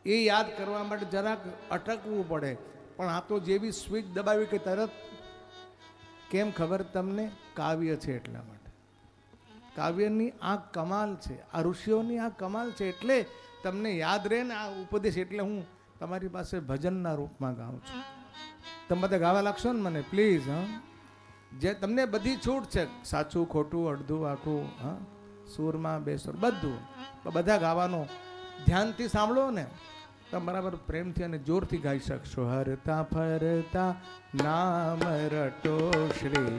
એ યાદ કરવા માટે જરાક અટકવું પડે. પણ આ તો જેવી સ્વિચ દબાવી કે તરત, કેમ ખબર તમને? કાવ્ય છે એટલા માટે. કાવ્યની આ કમાલ છે, આ ઋષિઓની આ કમાલ છે, એટલે તમને યાદ રહે ને આ ઉપદેશ. એટલે હું તમારી પાસે ભજનના રૂપમાં ગાઉં છું. તમે બધા ગાવા લાગશો ને મને પ્લીઝ. હા, જે તમને બધી છૂટ છે, સાચું ખોટું અડધું આખું, હા, સૂરમાં બેસુર બધું, બધા ગાવાનો. ધ્યાનથી સાંભળો ને તમે બરાબર પ્રેમથી અને જોરથી ગાઈ શકશો. હરતા ફરતા નામ રટો શ્રી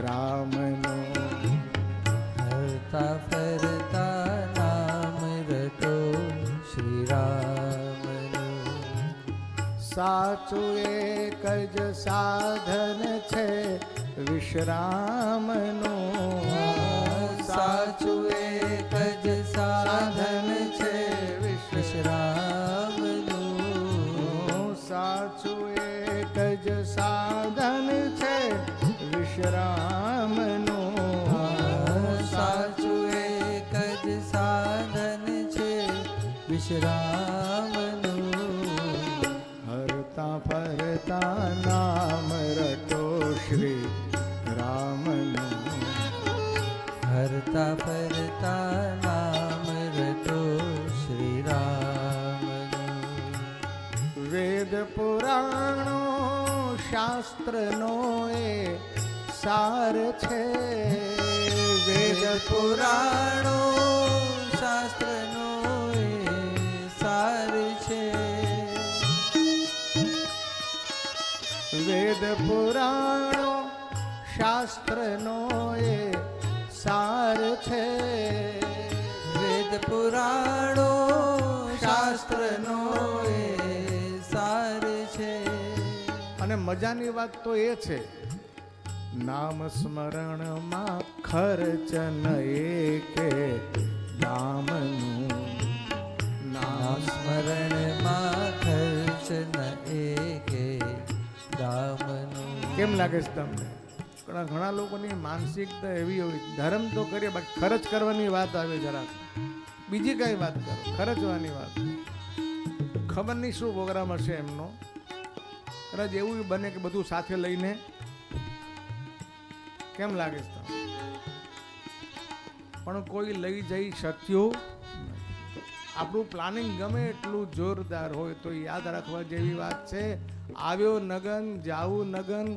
રામનો, હરતા ફરતા નામ રટો શ્રી રામનો. સાચું એક જ સાધન છે વિશ્રામનો, સાચું એક જ સાધન છે વિશ્રામનું. સાચું એક જ સાધન છે વિશ્રામનું. સાચું એક જ સાધન છે વિશ્રામનું. હરતા ફરતા નામ રટો શ્રી રામનું. હરતા ફરતા નામ રટો શ્રી રામનું. વેદ પુરાણો શાસ્ત્રનો એ સાર છે. વેદ પુરાણો શાસ્ત્રનો એ સાર છે. વેદ પુરાણો શાસ્ત્રનો એ સાર છે. વેદ પુરાણો શાસ્ત્રનો એ સાર છે. અને મજાની વાત તો એ છે, નામ સ્મરણમાં ખર્ચ ન એકે દામનું. નામ સ્મરણમાં ખર્ચ ન એકે દામનું. કેમ લાગે છે તમને? ઘણા લોકોની માનસિકતા એવી હોય, ધર્મ તો કરીએ બટ ખર્ચ કરવાની વાત આવે જરાક, બીજી કઈ વાત કરો, ખર્ચવાની વાત. ખબર નહીં શું પ્રોગ્રામ હશે એમનો. કદાચ એવું બને કે બધું સાથે લઈને. કેમ લાગે છે તમને? પણ કોઈ લઈ જઈ શક્યું. આપણું પ્લાનિંગ ગમે એટલું જોરદાર હોય તો યાદ રાખવા જેવી વાત છે, આવ્યો નગન જાવું નગન,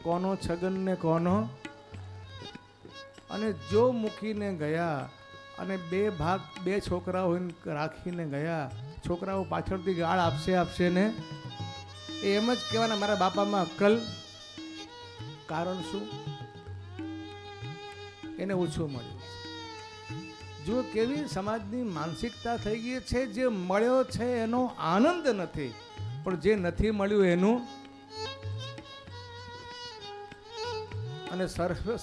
કોનો છગન ને કોનો. અને જો મૂકીને ગયા અને બે છોકરાઓ રાખીને ગયા, છોકરાઓ પાછળથી ગાળ આપશે ને, એમ જ કહેવાના મારા બાપામાં અક્કલ. કારણ શું? એને ઓછું મળ્યું. જો કેવી સમાજની માનસિકતા થઈ ગઈ છે, જે મળ્યો છે એનો આનંદ નથી, પણ જે નથી મળ્યું એનું. અને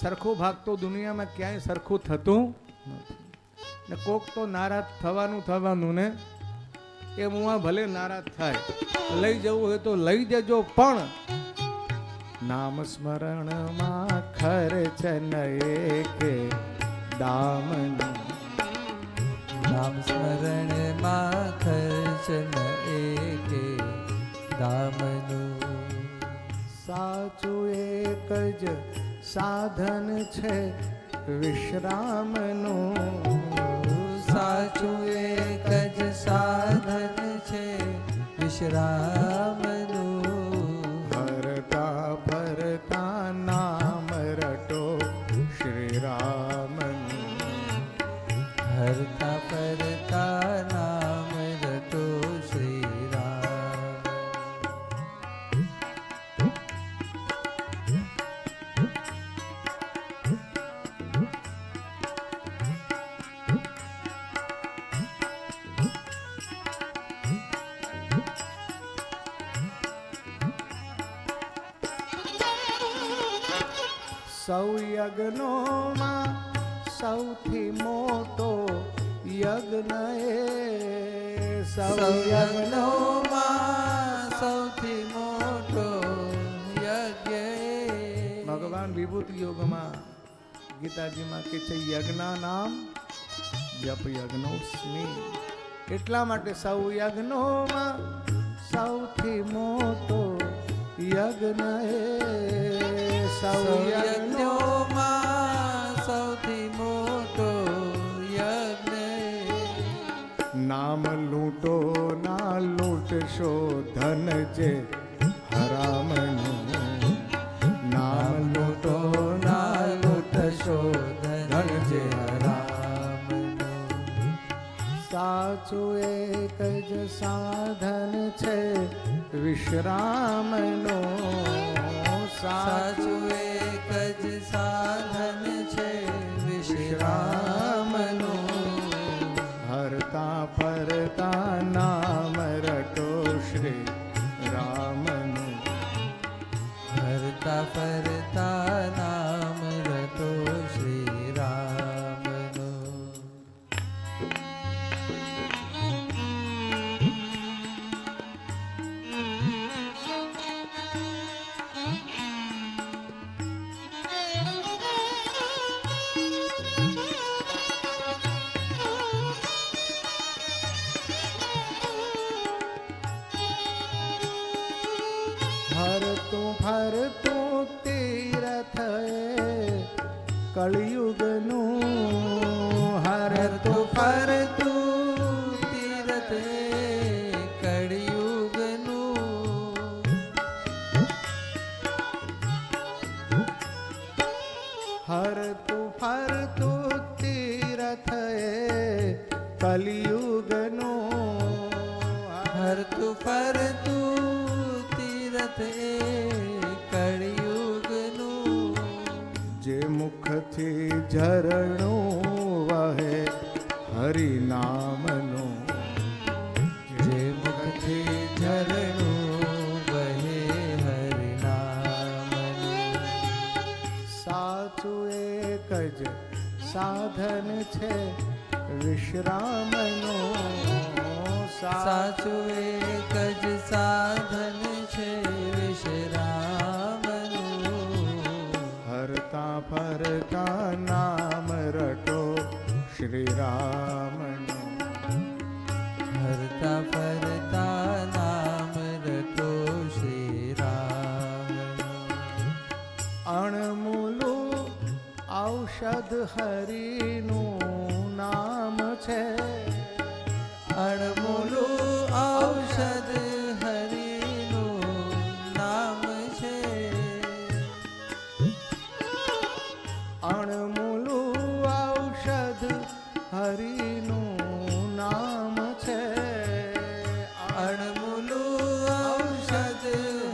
સરખો ભાગ તો દુનિયામાં ક્યાંય સરખું થતું ને. કોક તો નારાજ થવાનું ને, એ મુઆ ભલે નારાજ થાય, લઈ જવું હોય તો લઈ જજો, પણ નામ સ્મરણમાં ખર્ચ ન એકે દામનું. નામ સ્મરણમાં ખર્ચ ન એકે દામનું. સાચું એક જ સાધન છે વિશ્રામનું. સાચું એક જ સાધન છે વિશ્રામનું. હરતા ફરતા નામ રટો શ્રી રામનું. હરતા ફરતા નામ રટો શ્રી રામ. સૌ યજ્ઞોમાં સૌથી મોટો યજ્ઞ એ. સૌ યજ્ઞોમાં સૌથી મોટો યજ્ઞ. ભગવાન વિભૂતિ યોગમાં ગીતાજીમાં કે છે, યજ્ઞ નામ જપ યજ્ઞોસ્મિ. એટલા માટે સૌ યજ્ઞોમાં સૌથી મોટો યજ્ઞ એ સૌ યજ્ઞો યજ્ઞોમાં સૌથી મોટો યજ્ઞ નામ લૂંટો ના લૂંટશો ધન જે હરામનું નામ લૂંટો ના લૂંટશો ધન જે હરામનું સાચું એક જ સાધન છે વિશ્રામનો સાચું એક જ સાધન છે વિશ્રામનું હરતા ફરતા નામ રટો શ્રી રામનું હરતા ફરતા નામ રટો શ્રી રામનું હરતું ફરતું તીરથ કળિયુગનું હરતું ફરતું તીરથ કળિયુગનું હરતું ફરતું તીરથ કલિયુગનું હરતું ફરતું તીરથ કળિયુગનું જે મુખથી ઝરણું વહે હરિ નામનું જે મુખથી ઝરણું વહે હરિનામનું સાચું એક જ સાધન છે વિશ્રામનું સાચું એક જ સાધન છે વિશ્રામનું હરતા ફરતા નામ રટો શ્રી રામનું હરતા ફરતા નામ રટો શ્રી રામનું અણમૂલું ઔષધ હરિનું નામ છે અણમૂલું ઔષધ હરિનું નામ છે અણમૂલું ઔષધ હરિનું નામ છે અણમૂલું ઔષધ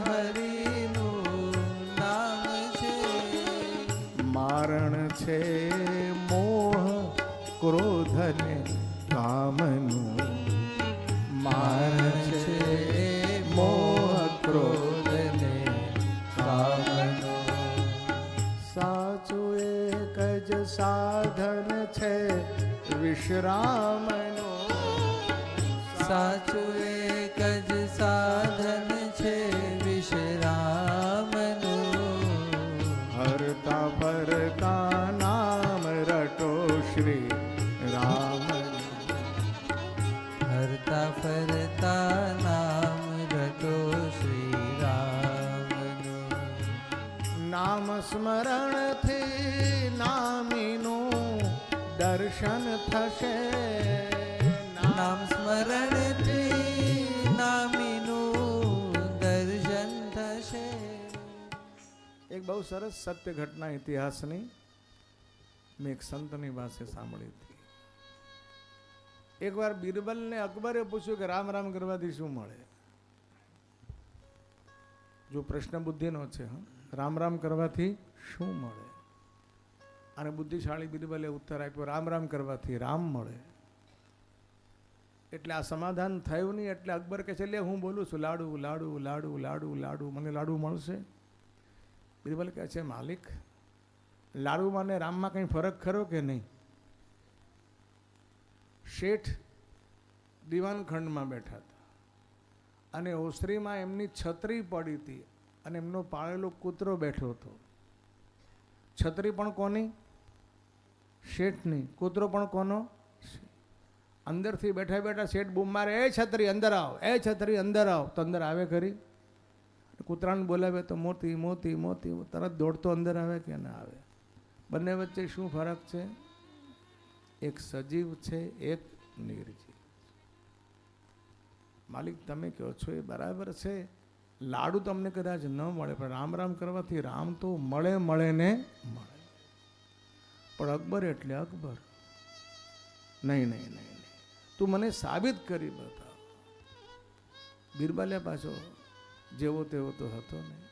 હરિનું નામ છે મારણ છે મોહ ક્રોધને કામનું મારણ છે મોહ ક્રોધને કામનું સાચું એક જ સાધન છે વિશ્રામનું સાચું એક જ સાધન છે વિશ્રામનું હરતા ફરતા નામ રટો શ્રી રામનું હરતા ફરતા નામ રટો શ્રી રામનું નામ સ્મરણથી નામીનું દર્શન થશે નામ સ્મરણથી નામીનું દર્શન થશે એક બહુ સરસ સત્ય ઘટના ઇતિહાસની મેં એક સંતની પાસે સાંભળી હતી. એકવાર બિરબલને અકબરે પૂછ્યું કે રામ રામ કરવાથી શું મળે. જો પ્રશ્ન બુદ્ધિનો છે, રામ રામ કરવાથી શું મળે? અને બુદ્ધિશાળી બિરબલે ઉત્તર આપ્યો, રામ રામ કરવાથી રામ મળે. એટલે આ સમાધાન થયું નહીં. એટલે અકબર કહે છે, લે હું બોલું છું, લાડુ લાડુ લાડુ લાડુ લાડુ, મને લાડુ મળશે? બિરબલ કહે છે, માલિક લાડુમાં ને રામમાં કંઈ ફરક ખરો કે નહીં? શેઠ દીવાનખંડમાં બેઠા હતા અને ઓસરીમાં એમની છત્રી પડી હતી અને એમનો પાળેલો કૂતરો બેઠો હતો. છત્રી પણ કોની? શેઠની. કૂતરો પણ કોનો? અંદરથી બેઠા બેઠા શેઠ બૂમ મારે, એ છત્રી અંદર આવ, એ છત્રી અંદર આવ. તો અંદર આવે ખરી? કૂતરાને બોલાવે તો મોતી મોતી મોતી, તરત દોડતો અંદર આવે કે ના આવે? બંને વચ્ચે શું ફરક છે? એક સજીવ છે, એક નિર્જીવ. માલિક તમે કહો છો એ બરાબર છે. લાડુ તમને કદાચ ન મળે, પણ રામ રામ કરવાથી રામ તો મળે મળે ને મળે. પણ અકબર એટલે અકબર. નહીં નહીં નહીં નહીં, તું મને સાબિત કરી બતાવ. બિરબલે પાછો જેવો તેવો તો હતો નહીં.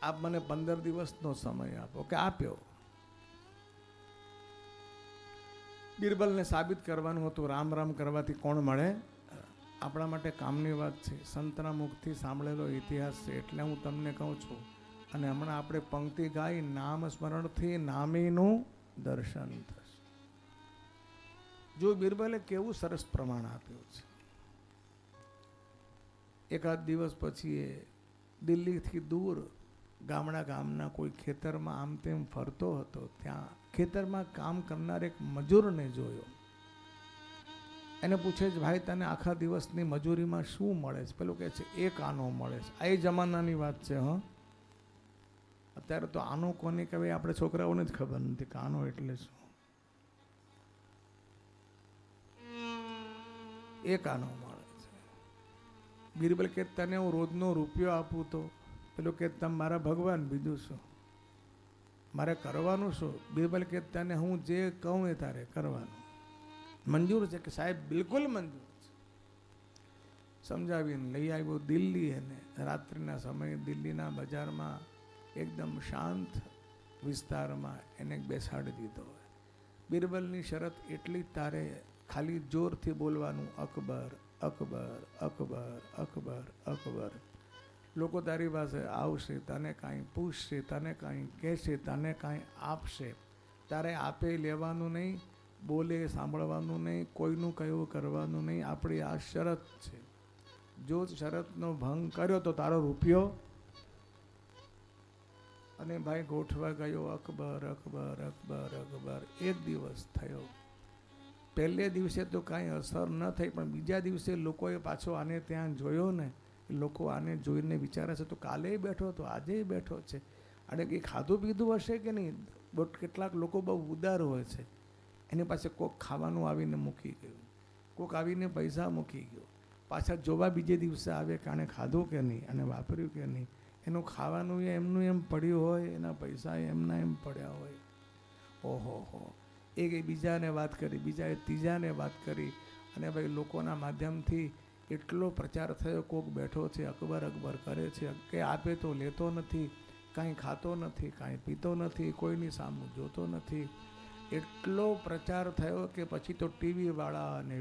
આપ મને 15 દિવસનો સમય આપો. કે આપ્યો. બિરબલને સાબિત કરવાનું હતું રામ રામ કરવાથી કોણ મળે. આપણા માટે કામની વાત છે, સંતના મુખથી સાંભળેલો ઇતિહાસ છે, એટલે હું તમને કહું છું. અને હમણાં આપણે પંક્તિ ગાઈ, નામ સ્મરણથી નામીનું દર્શન થશે. જો બિરબલે કેવું સરસ પ્રમાણ આપ્યું છે. એકાદ દિવસ પછી એ દિલ્હીથી દૂર ગામના કોઈ ખેતરમાં આમ તેમ ફરતો હતો. ત્યાં ખેતરમાં કામ કરનાર એક મજૂરને જોયો. એને પૂછે છે, ભાઈ તને આખા દિવસની મજૂરીમાં શું મળે છે? પેલું કહે છે, એક આનો મળે છે. આ એ જમાનાની વાત છે. હ અત્યારે તો આનો કોને કહેવાય આપણે છોકરાઓને જ ખબર નથી કે આનો એટલે શું. એક આનો મળે છે. બિરબલ કે તને હું રોજનો રૂપિયો આપું તો? પેલું કે તમે મારા ભગવાન, બીજું શું મારે કરવાનું શું? બિરબલ કે તને હું જે કહું એ તારે કરવાનું. મંજૂર છે? કે સાહેબ બિલકુલ મંજૂર છે. સમજાવીને લઈ આવ્યો દિલ્હી. એને રાત્રિના સમયે દિલ્હીના બજારમાં એકદમ શાંત વિસ્તારમાં એને બેસાડી દીધો. બિરબલની શરત એટલી, તારે ખાલી જોરથી બોલવાનું, અકબર અકબર અકબર અકબર અકબર. લોકો તારી પાસે આવશે, તને કાંઈ પૂછશે, તને કાંઈ કહેશે, તને કાંઈ આપશે. તારે આપે લેવાનું નહીં, બોલે સાંભળવાનું નહીં, કોઈનું કયું કરવાનું નહીં. આપણી આ શરત છે. જો શરતનો ભંગ કર્યો તો તારો રૂપિયો. અને ભાઈ ગોઠવા ગયો અકબર અકબર અકબર અકબર. એક દિવસ થયો. પહેલે દિવસે તો કાંઈ અસર ન થઈ, પણ બીજા દિવસે લોકોએ પાછો આને ત્યાં જોયો ને, લોકો આને જોઈને વિચારે છે તો કાલે બેઠો તો આજે બેઠો છે, અને કંઈ ખાધું પીધું હશે કે નહીં. કેટલાક લોકો બહુ ઉદાર હોય છે. એની પાસે કોક ખાવાનું આવીને મૂકી ગયું, કોક આવીને પૈસા મૂકી ગયો, પાછા જોવા બીજે દિવસે આવે કે આણે ખાધું કે નહીં અને વાપર્યું કે નહીં. એનું ખાવાનું એમનું એમ પડ્યું હોય, એના પૈસા એમના એમ પડ્યા હોય. ઓહો હો. એક બીજાને વાત કરી, બીજાએ ત્રીજાને વાત કરી, અને ભાઈ લોકોના માધ્યમથી એટલો પ્રચાર થયો. કોક બેઠો છે અકબર અકબર કરે છે, કે આપે તો લેતો નથી, કાંઈ ખાતો નથી, કાંઈ પીતો નથી, કોઈની સામું જોતો નથી. એટલો પ્રચાર થયો કે પછી તો ટીવીવાળા અને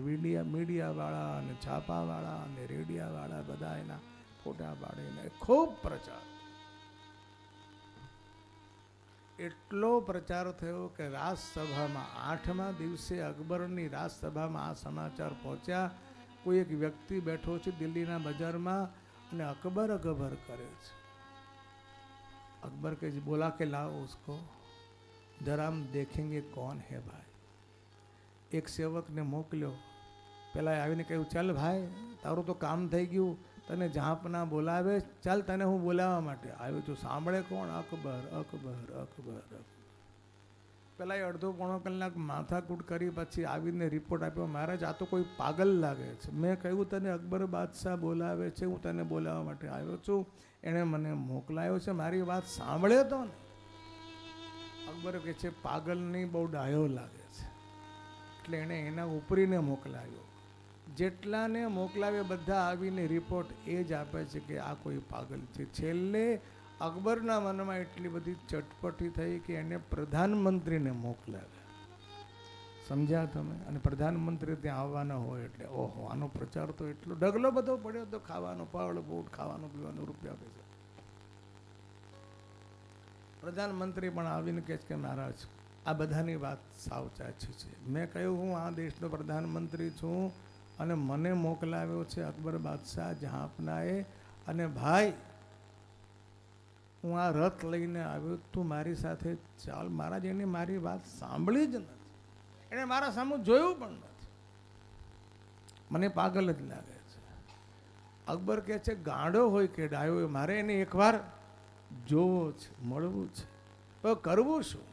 મીડિયાવાળા અને છાપાવાળા અને રેડિયાવાળા બધા એના ફોટા પાડીને ખૂબ પ્રચાર. એટલો પ્રચાર થયો કે રાજસભામાં 8મા દિવસે અકબરની રાજસભામાં આ સમાચાર પહોંચ્યા. કોઈ એક વ્યક્તિ બેઠો છે દિલ્હીના બજારમાં અને અકબર અકબર કરે છે. अकबर के बोला के लाओ उसको, जरा हम देखेंगे कौन है भाई. एक सेवक ने मोकल्यो. પેલા આવીને કહ્યું, ચાલ ભાઈ તારું તો કામ થઈ ગયું, તને જહાંપના બોલાવે, ચાલ તને હું બોલાવવા માટે આવ્યો છું. સાંભળે કોણ? અકબર અકબર અકબર અકબર. પેલા અડધો પોણો કલાક માથાકૂટ કરી પછી આવીને રિપોર્ટ આપ્યો, મહારાજ આ તો કોઈ પાગલ લાગે છે. મેં કહ્યું તને અકબર બાદશાહ બોલાવે છે, હું તને બોલાવવા માટે આવ્યો છું, એણે મને મોકલાયો છે, મારી વાત સાંભળે તો ને. અકબર કહે છે પાગલ નહીં, બહુ ડાયો લાગે છે. એટલે એણે એના ઉપરીને મોકલાયો. જેટલાને મોકલાવે બધા આવીને રિપોર્ટ એ જ આપે છે કે આ કોઈ પાગલ છે. છેલ્લે અકબરના મનમાં એટલી બધી ચટપટી થઈ કે એને પ્રધાનમંત્રીને મોકલાવ્યા. સમજ્યા તમે? અને પ્રધાનમંત્રી ત્યાં આવવાના હોય એટલે ઓહો, આનો પ્રચાર તો એટલો ઢગલો બધો પડ્યો તો ખાવાનો, પાવડ બૂટ, ખાવાનું પીવાનું, રૂપિયા પૈસા. પ્રધાનમંત્રી પણ આવીને કહે છે કે મહારાજ આ બધાની વાત સાવ સાચી છે. મેં કહ્યું હું આ દેશનો પ્રધાનમંત્રી છું અને મને મોકલાવ્યો છે અકબર બાદશાહ જહાંપનાએ, અને ભાઈ હું આ રથ લઈને આવ્યો, તું મારી સાથે ચાલ. મહારાજ એને મારી વાત સાંભળી જ નથી. એણે મારા સામું જોયું પણ નથી. મને પાગલ જ લાગે છે. અકબર કહે છે ગાંડો હોય કે ડાયો હોય, મારે એને એકવાર જોવો છે, મળવું છે, તો કરવું શું?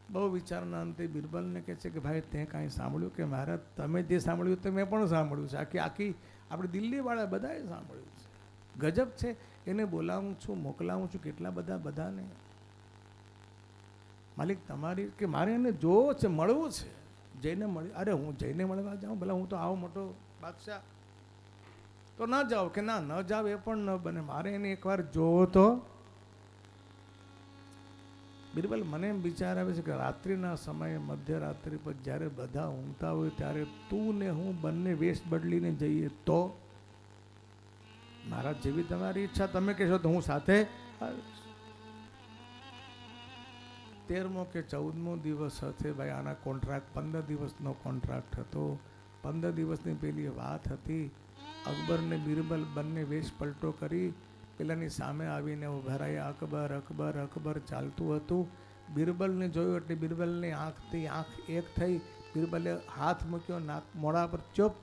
બહુ વિચારના અંતે બિરબલને કહે છે કે ભાઈ તે કાંઈ સાંભળ્યું કે મહારાજ? તમે જે સાંભળ્યું તે મેં પણ સાંભળ્યું છે, આખી આખી આપણે દિલ્હીવાળા બધાએ સાંભળ્યું છે. ગજબ છે. એને બોલાવું છું, મોકલાવું છું, કેટલા બધાને. માલિક તમારી કે મારે એને જોવો છે, મળવું છે. જઈને મળી, અરે હું જઈને મળવા જાઉં? ભલે હું તો આવો મોટો બાદશાહ તો ન જાઓ કે ના, ન જાવ એ પણ ન બને, મારે એને એકવાર જોવો તો. બિરબલ, મને એમ વિચાર આવે છે કે રાત્રિના સમયે મધ્યરાત્રિ પર જ્યારે બધા ઊંઘતા હોય ત્યારે તું ને હું બંને વેશ બદલીને જઈએ તો? મારા જેવી તમારી ઈચ્છા, તમે કહેશો તો હું સાથે આવીશ. 13મો કે 14મો દિવસ હશે ભાઈ આના કોન્ટ્રાક્ટ, 15 દિવસનો કોન્ટ્રાક્ટ હતો. 15 દિવસની પેલી વાત હતી. અકબર ને બિરબલ બંને વેશ પલટો કરી પેલાની સામે આવીને ઉભા રહ્યા. અકબર અકબર અકબર ચાલતું હતું. બિરબલને જોયું એટલે બિરબલની આંખથી આંખ એક થઈ. બિરબલે હાથ મૂક્યો નાક મોઢા પર, ચૂપ.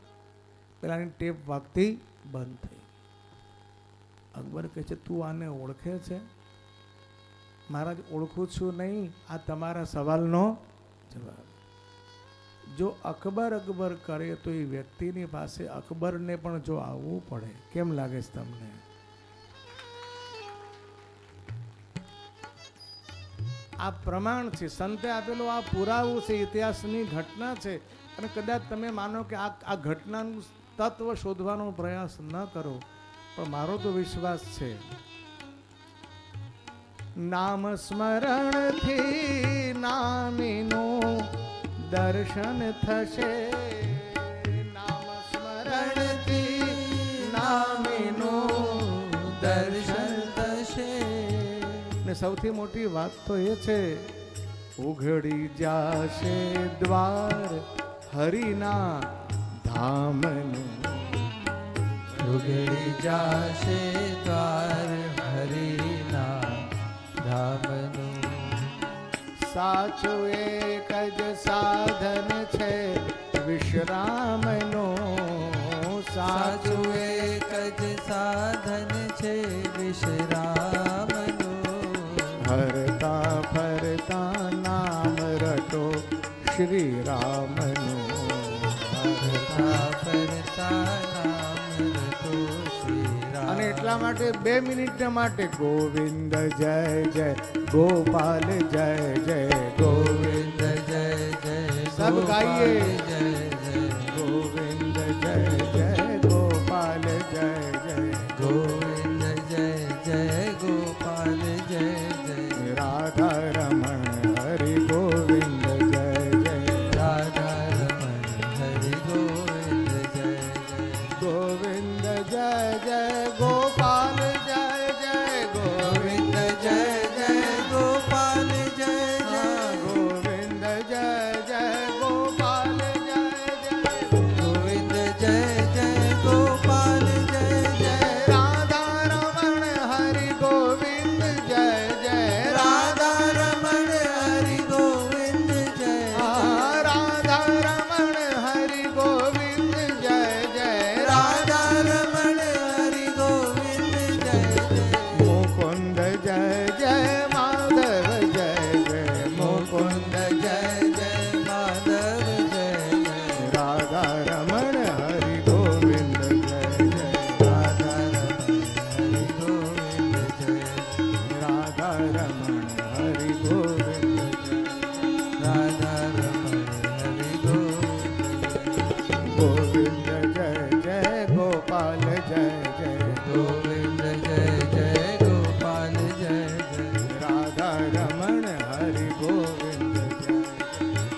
પેલાની ટેપ વાગતી બંધ થઈ. અકબર કહે છે તું આને ઓળખે છે? મહારાજ, ઓળખું છું નહીં, આ તમારા સવાલનો જવાબ. જો અકબર અકબર કરે તો એ વ્યક્તિની પાસે અકબરને પણ જો આવવું પડે. કેમ લાગે છે તમને? આ પ્રમાણ છે, સંતે આપેલું આ પુરાવું છે, ઇતિહાસની ઘટના છે. અને કદાચ તમે માનો કે આ ઘટનાનું તત્વ શોધવાનો પ્રયાસ ન કરો, પણ મારો તો વિશ્વાસ છે નામ સ્મરણથી નામીનું દર્શન થશે. નામ સ્મરણથી નામીનું દર્શન થશે. ને સૌથી મોટી વાત તો એ છે ઉઘડી જાશે દ્વાર હરિના ધામનું. ઉઘડી જાશે દ્વાર હરિના ધામનું. સાચું એક જ સાધન છે વિશ્રામનો. સાચું એક જ સાધન છે વિશ્રામનું. હરતા ફરતા નામ રટો શ્રી રામનું. હરતા ફરતા નામ રટો શ્રી રામ. અને એટલા માટે 2 મિનિટ માટે ગોવિંદ જય જય ગોપાલ જય જય ગોવિંદ જય જય સબ ગાઈએ. જય જય ગોવિંદ જય જય ગોપાલ જય જય ગોવિંદ જય જય ગોપાલ જય જય. રાધા રમણ હરિ ગોવિંદ જય જય. રાધા રમણ હરિ ગોવિંદ જય જય. ગોવિંદ જય જય ગોપાલ જય જય ગોવિંદ જય જય ગોપાલ જય જય. ગોવિંદ જય જય ગોપાલ જય જય. ગોવિંદ જય જય ગોપાલ જય જય. રાધા રમણ હરિ ગોવિંદ જય જય. રાધા રમણ હરિ ગોવિંદ જય જય. રાધા રમણ હરિ ગોવિંદ જય જય. રાધા રમણ હરિ ગોવિંદ જય જય. મુકુંદ જય જય માધવ જય જય. મુકુંદ જય જય માધવ જય જય. રાધા રમણ હરિ ગોવિંદ જય જય. રાધા રમણ હરિ ગોવિંદ જય જય. રાધા રમણ હરિ ગોવિંદ જય. રાધા રમણ હરિ ગોવિંદ જય. ગોવિંદ જય જય ગોપાલ જય જય. ગોવિંદ જય જય ગોપાલ જય જય. રાધા રમણ હરિ ગોવિંદ જય.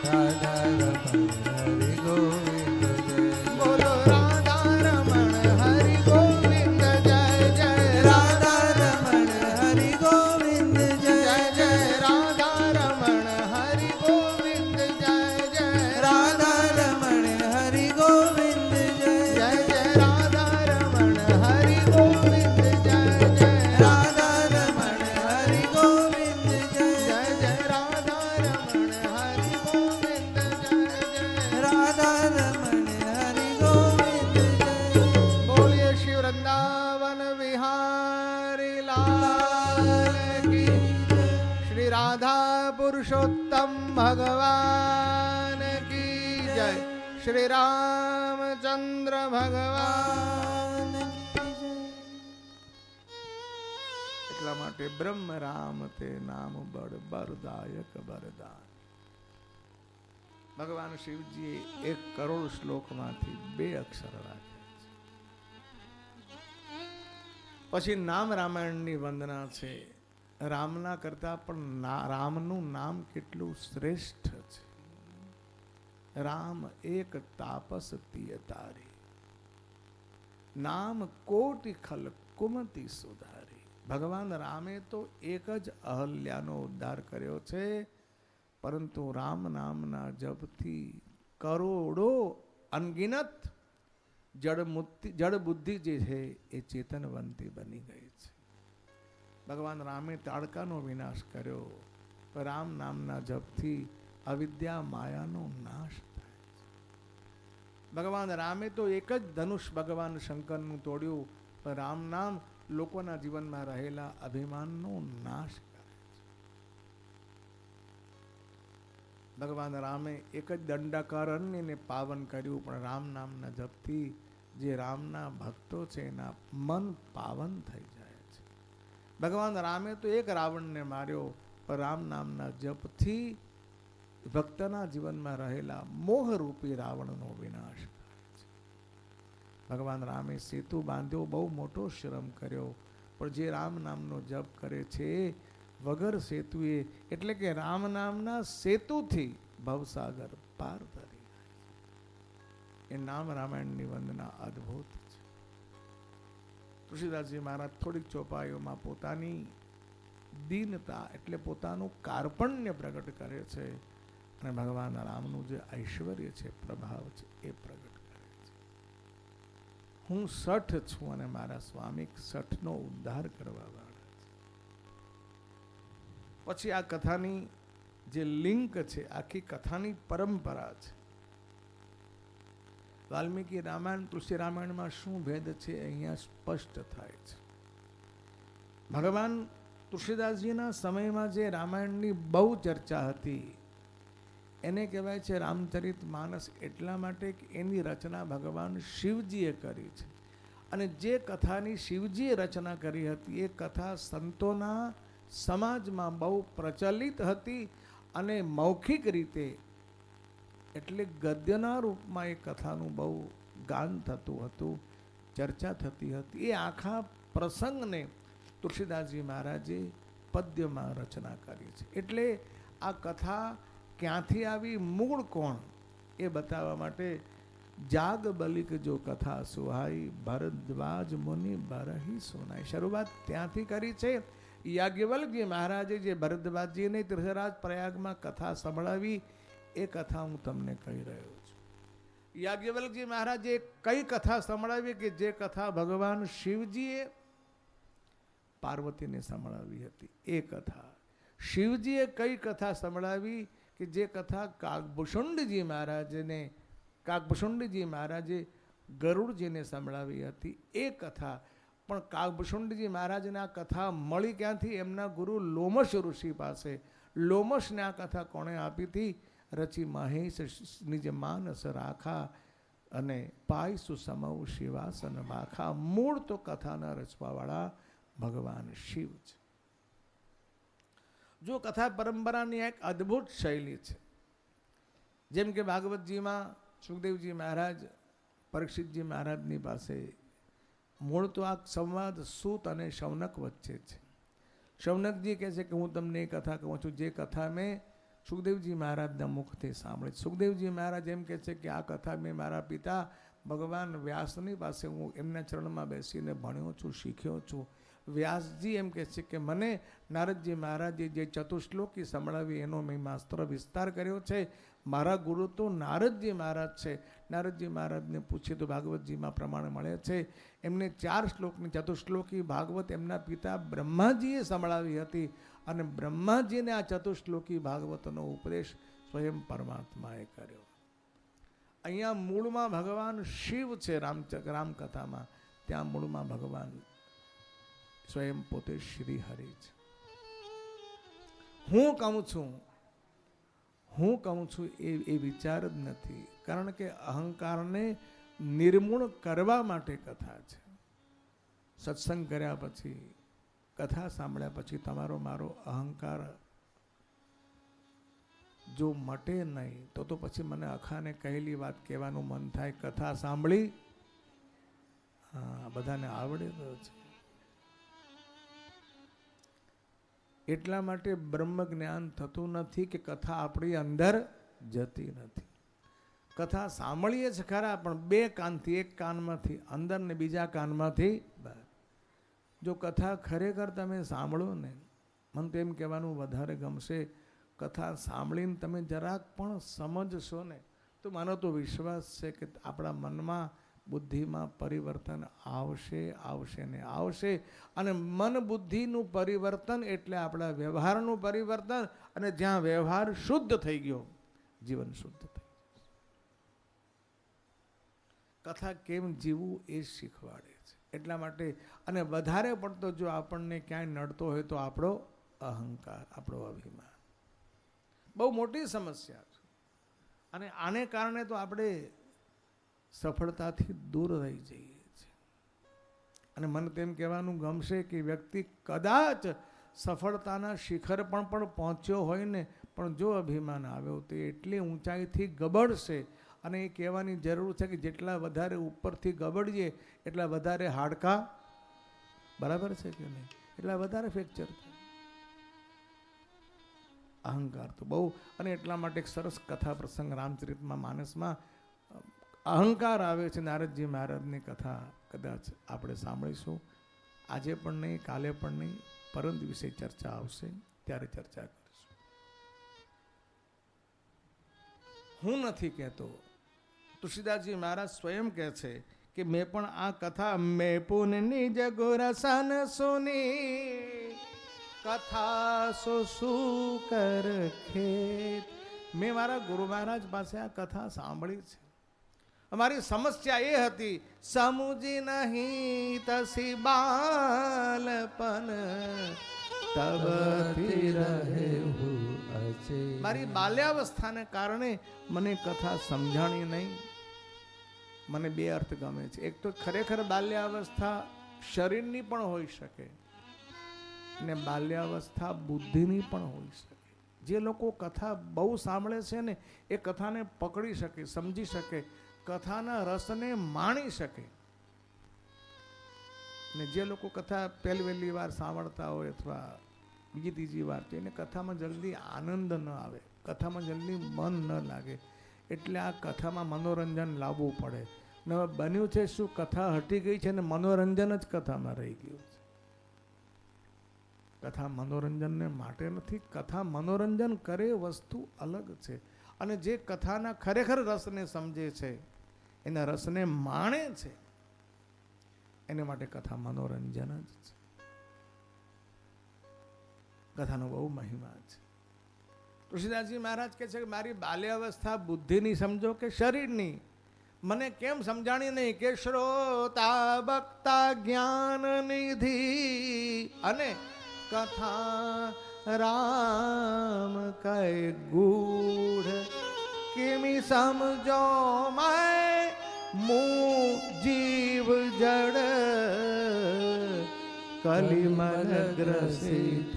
રાધા રમણ હરિ ગોવિંદ જય. બોલો રાધા રમણ હરિ ગોવિંદ જય જય. રાધા રમણ હરિ ગોવિંદ જય જય જય. જય રાધા રમણ હરિ ગોવિંદ જય જય. રાધા રમણ હરિ ગોવિંદ જય જય પુરુષોત્તમ ભગવાન કી જય. શ્રી રામચંદ્ર ભગવાન. એટલા માટે બ્રહ્મ રામ તે નામ બળ બરદાયક બરદાન. ભગવાન શિવજીએ 1 કરોડ શ્લોકમાંથી 2 અક્ષર રાખ્યા છે. પછી નામ રામાયણની વંદના છે. રામના કરતા પણ રામનું નામ કેટલું શ્રેષ્ઠ છે. રામ એક તાપસ તિય તારી, નામ કોટિ ખલ કુમતિ સુધારી. ભગવાન રામે તો એક જ અહલ્યાનો ઉદ્ધાર કર્યો છે, પરંતુ રામ નામના જપથી કરોડો અનગિનત જડ બુદ્ધિ જે છે એ ચેતનવંતી બની ગઈ છે. ભગવાન રામે તાડકાનો વિનાશ કર્યો, રામ નામના જપથી અવિદ્યા માયાનો નાશ થાય છે. ભગવાન રામે તો એક જ ધનુષ ભગવાન શંકરનું તોડ્યું, પણ રામ નામ લોકોના જીવનમાં રહેલા અભિમાનનો નાશ કરે છે. ભગવાન રામે એક જ દંડાકારણ્યને પાવન કર્યું, પણ રામ નામના જપથી જે રામના ભક્તો છે એના મન પાવન થઈ જાય છે. ભગવાન રામે તો એક રાવણને માર્યો, પણ રામ નામના જપથી ભક્તના જીવનમાં રહેલા મોહરૂપી રાવણનો વિનાશ થાય છે. ભગવાન રામે સેતુ બાંધ્યો, બહુ મોટો શ્રમ કર્યો, પણ જે રામ નામનો જપ કરે છે વગર સેતુએ, એટલે કે રામ નામના સેતુથી ભવસાગર પાર કરી જાય છે. એ નામ રામાયણની વંદના અદ્ભુત છે. તુલસીદાસજી મહારાજ થોડીક ચોપાઈઓમાં પોતાની દીનતા એટલે પોતાનું કાર્પણ્ય પ્રગટ કરે છે, અને ભગવાન રામનું જે ઐશ્વર્ય છે, પ્રભાવ છે, એ પ્રગટ કરે છે. હું સઠ છું અને મારા સ્વામી સઠનો ઉદ્ધાર કરવા વાળા છે. પછી આ કથાની જે લિંક છે, આખી કથાની પરંપરા છે. વાલ્મીકી રામાયણ તુલસી રામાયણમાં શું ભેદ છે અહીંયા સ્પષ્ટ થાય છે. ભગવાન તુલસીદાસજીના સમયમાં જે રામાયણની બહુ ચર્ચા હતી એને કહેવાય છે રામચરિત માનસ, એટલા માટે કે એની રચના ભગવાન શિવજીએ કરી છે. અને જે કથાની શિવજીએ રચના કરી હતી એ કથા સંતોના સમાજમાં બહુ પ્રચલિત હતી, અને મૌખિક રીતે એટલે ગદ્યના રૂપમાં એ કથાનું બહુ ગાન થતું હતું, ચર્ચા થતી હતી. એ આખા પ્રસંગને તુલસીદાસજી મહારાજે પદ્યમાં રચના કરી છે. એટલે આ કથા ક્યાંથી આવી, મૂળ કોણ, એ બતાવવા માટે જાગ બલિક જો કથા સુહાઈ, ભરદ્વાજ મુનિ બરહી સુનાઈ. શરૂઆત ત્યાંથી કરી છે. યાજ્ઞવલ્ક્ય મહારાજે જે ભરદ્વાજજીને તીર્થરાજ પ્રયાગમાં કથા સંભળાવી, એ કથા હું તમને કહી રહ્યો છું. યાજ્ઞવલ્ક્ય મહારાજે કઈ કથા સંભળાવી કે જે કથા ભગવાન શિવજીએ પાર્વતીને સંભળાવી હતી. એ કથા શિવજીએ કઈ કથા સંભળાવી કે જે કથા કાગભૂષુંડજી મહારાજે ગરુડજીને સંભળાવી હતી. એ કથા પણ કાગભૂષુંડજી મહારાજને આ કથા મળી ક્યાંથી? એમના ગુરુ લોમશ ઋષિ પાસે. લોમશને આ કથા કોણે આપી હતી? રચી મહેશની જે માનસ રાખા અને પાય સુસમવ શિવાસન ભાખા. મૂળ તો કથાના રચવાવાળા ભગવાન શિવ છે. જો કથા પરંપરાની એક અદ્ભુત શૈલી છે. જેમ કે ભાગવતજીમાં સુખદેવજી મહારાજ પરીક્ષિતજી મહારાજની પાસે મૂળ તો આ સંવાદ સૂત અને શૌનક વચ્ચે છે. શૌનકજી કહે છે કે હું તમને એ કથા કહું છું જે કથા મેં સુખદેવજી મહારાજના મુખથી સાંભળી. સુખદેવજી મહારાજ એમ કહે છે કે આ કથા મેં મારા પિતા ભગવાન વ્યાસની પાસે હું એમના ચરણમાં બેસીને ભણ્યો છું, શીખ્યો છું. વ્યાસજી એમ કહે છે કે મને નારદજી મહારાજે જે ચતુશ્લોકી સંભળાવી એનો મેં માસ્ત્ર વિસ્તાર કર્યો છે. મારા ગુરુ તો નારદજી મહારાજ છે. નારદજી મહારાજને પૂછીએ તો ભાગવતજીમાં પ્રમાણ મળે છે. એમને 4 શ્લોકની ચતુશ્લોકી ભાગવત એમના પિતા બ્રહ્માજીએ સંભળાવી હતી, અને બ્રહ્માજીને આ ચતુશ્લોકી ભાગવતનો ઉપદેશ સ્વયં પરમાત્માએ કર્યો. અહીંયા મૂળમાં ભગવાન શિવ છે. રામકથામાં ત્યાં મૂળમાં ભગવાન સ્વયં પોતે શ્રી હરિ છે. હું કહું છું હું કહું છું એ વિચાર જ નથી. કારણ કે અહંકારને નિર્મૂળ કરવા માટે કથા છે. સત્સંગ કર્યા પછી, કથા સાંભળ્યા પછી તમારો મારો અહંકાર જો મટે નહીં તો પછી મને અખાને કહેલી વાત કહેવાનું મન થાય. કથા સાંભળી, હા, બધાને આવડે તો છે. એટલા માટે બ્રહ્મ જ્ઞાન થતું નથી કે કથા આપણી અંદર જતી નથી. કથા સાંભળીએ જ ખરા, પણ બે કાનથી, એક કાનમાંથી અંદર ને બીજા કાનમાંથી બહાર. જો કથા ખરેખર તમે સાંભળો ને, મને તો એમ કહેવાનું વધારે ગમશે, કથા સાંભળીને તમે જરાક પણ સમજશો ને તો મારો તો વિશ્વાસ છે કે આપણા મનમાં, બુદ્ધિમાં પરિવર્તન આવશે, આવશે ને આવશે. અને મન બુદ્ધિનું પરિવર્તન એટલે આપણા વ્યવહારનું પરિવર્તન. અને જ્યાં વ્યવહાર શુદ્ધ થઈ ગયો, જીવન શુદ્ધ થઈ ગયું. કથા કેમ જીવવું એ શીખવાડે છે. એટલા માટે, અને વધારે પડતો જો આપણને ક્યાંય નડતો હોય તો આપણો અહંકાર, આપણો અભિમાન બહુ મોટી સમસ્યા છે. અને આને કારણે તો આપણે સફળતાથી દૂર રહી જઈએ છીએ. અને મને તેમ કહેવાનું ગમશે કે વ્યક્તિ કદાચ સફળતાના શિખર પણ પહોંચ્યો હોય ને, પણ જો અભિમાન આવ્યો તો એટલી ઊંચાઈથી ગબડશે. અને એ કહેવાની જરૂર છે કે જેટલા વધારે ઉપરથી ગબડીએ એટલા વધારે હાડકા, બરાબર છે કે નહીં, એટલા વધારે ફ્રેક્ચર થાય. અહંકાર તો બહુ. અને એટલા માટે એક સરસ કથા પ્રસંગ રામચરિતમાં માનસમાં અહંકાર આવે છે. નારદજી મહારાજની કથા કદાચ આપણે સાંભળીશું. આજે પણ નહીં, કાલે પણ નહીં, પરમ દિવસે ચર્ચા આવશે ત્યારે ચર્ચા કરીશું. હું નથી કહેતો, તુલસીદાસજી મહારાજ સ્વયં કહે છે કે મેં પણ આ કથા, મેં પુનની જગોરસન સુની કથા સુકર ખેત. મેં મારા ગુરુ મહારાજ પાસે આ કથા સાંભળી છે. અમારી સમસ્યા એ હતી, સમજી નહીં તસી બાલપન તબથી રહે. મારી બાલ્યાવસ્થાને કારણે મને કથા સમજાણી નહીં. મને બે અર્થ ગમે છે. એક તો ખરેખર બાલ્યાવસ્થા શરીરની પણ હોઈ શકે ને બાલ્યાવસ્થા બુદ્ધિની પણ હોઈ શકે. જે લોકો કથા બહુ સાંભળે છે ને એ કથાને પકડી શકે, સમજી શકે, કથાના રસને માણી શકે. ને જે લોકો કથા પહેલી વાર સાંભળતા હોય અથવા બીજી ત્રીજી વાર, તો એને કથામાં જલ્દી આનંદ ન આવે, કથામાં જલ્દી મન ન લાગે. એટલે આ કથામાં મનોરંજન લાવવું પડે. ને હવે બન્યું છે શું, કથા હટી ગઈ છે ને મનોરંજન જ કથામાં રહી ગયું છે. કથા મનોરંજનને માટે નથી. કથા મનોરંજન કરે વસ્તુ અલગ છે. અને જે કથાના ખરેખર રસને સમજે છે, એના રસને માણે છે, એને માટે કથા મનોરંજન જ છે. કથાનો બહુ મહિમા છે. તુલસીદાસજી મહારાજ કહે છે કે મારી બાલ્યાવસ્થા બુદ્ધિની સમજો કે શરીરની, મને કેમ સમજાણી નહીં કે શ્રોતા વક્તા જ્ઞાન નિધિ અને કથા રામ કઈ ગૂઢ કેમી સમજો મેં મું જીવ જડ કલિમલ ગ્રસિત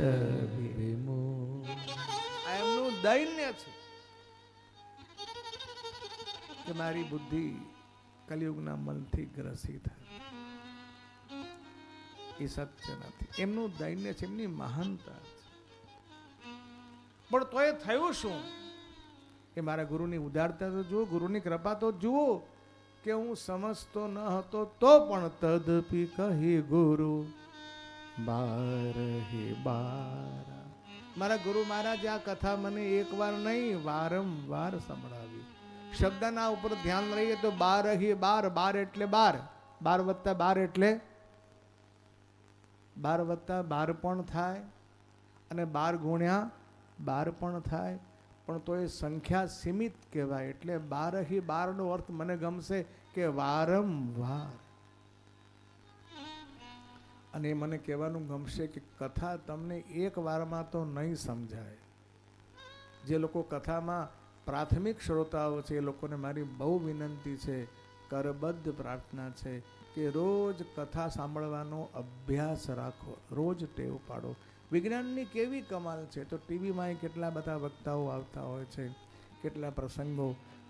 વિમુખ. આ એમનું દૈન્ય છે કે મારી બુદ્ધિ કલિયુગના મનથી ગ્રસિત. એ સત્ય નથી. એમનું દૈન્ય છે, એમની મહાનતા છે. પણ તોય થયું શું કે મારા ગુરુની ઉદારતા તો જુઓ, ગુરુની કૃપા તો જુઓ કે હું સમજતો ન હતો તો પણ તદપી કહી ગુરુ બાર હે બાર. મારા ગુરુ મહારાજે આ કથા મને એકવાર નહીં વારંવાર સંભળાવી. શબ્દના ઉપર ધ્યાન રહીએ તો 12 બાર, 12 એટલે 12, 12 વત્તા 12 એટલે 12 વત્તા 12 પણ થાય અને 12 ગુણ્યા 12 પણ થાય. પણ તો એ સંખ્યા સીમિત કહેવાય. એટલે 12 12 નો અર્થ મને ગમશે કે વારંવાર. અને મને કહેવાનું ગમશે કે કથા તમને એક વારમાં તો નહીં સમજાય, જે લોકો કથામાં પ્રાથમિક શ્રોતાઓ છે એ લોકોને મારી બહુ વિનંતી છે, કરબદ્ધ પ્રાર્થના છે કે રોજ કથા સાંભળવાનો અભ્યાસ રાખો, રોજ ટેવ પાડો. વિજ્ઞાનની કેવી કમાલ છે, તો ટીવીમાં કેટલા બધા વક્તાઓ આવતા હોય છે, કેટલા પ્રસંગો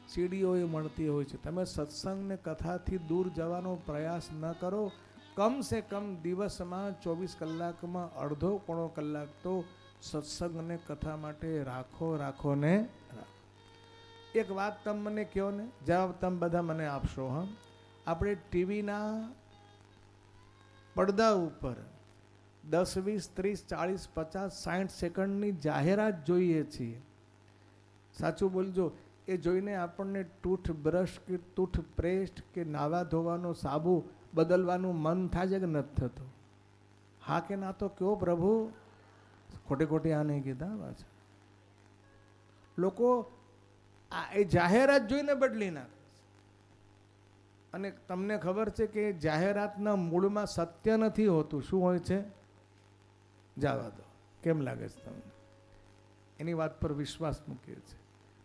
સીડીઓ એ મળતી હોય છે. તમે સત્સંગને કથાથી દૂર જવાનો પ્રયાસ ન કરો. કમ સે કમ દિવસમાં 24 કલાકમાં અડધો પોણો કલાક તો સત્સંગને કથા માટે રાખો ને રાખો. એક વાત તમે મને કહો ને, જવાબ તમે બધા મને આપશો. હા, આપણે ટીવીના પડદા ઉપર 10, 20, 30, 40, 50, 60 સેકન્ડની જાહેરાત જોઈએ છીએ. સાચું બોલજો, એ જોઈને આપણને ટૂથબ્રશ કે ટૂથપેસ્ટ કે નાવા ધોવાનો સાબુ બદલવાનું મન થાય છે કે નથી થતું? હા કે ના તો કયો પ્રભુ? ખોટી આ નહીં કીધા પાછા. લોકો એ જાહેરાત જોઈને બદલી નાખે. અને તમને ખબર છે કે જાહેરાતના મૂળમાં સત્ય નથી હોતું. શું હોય છે? જવા દો. કેમ લાગે છે તમને? એની વાત પર વિશ્વાસ મૂકીએ છીએ.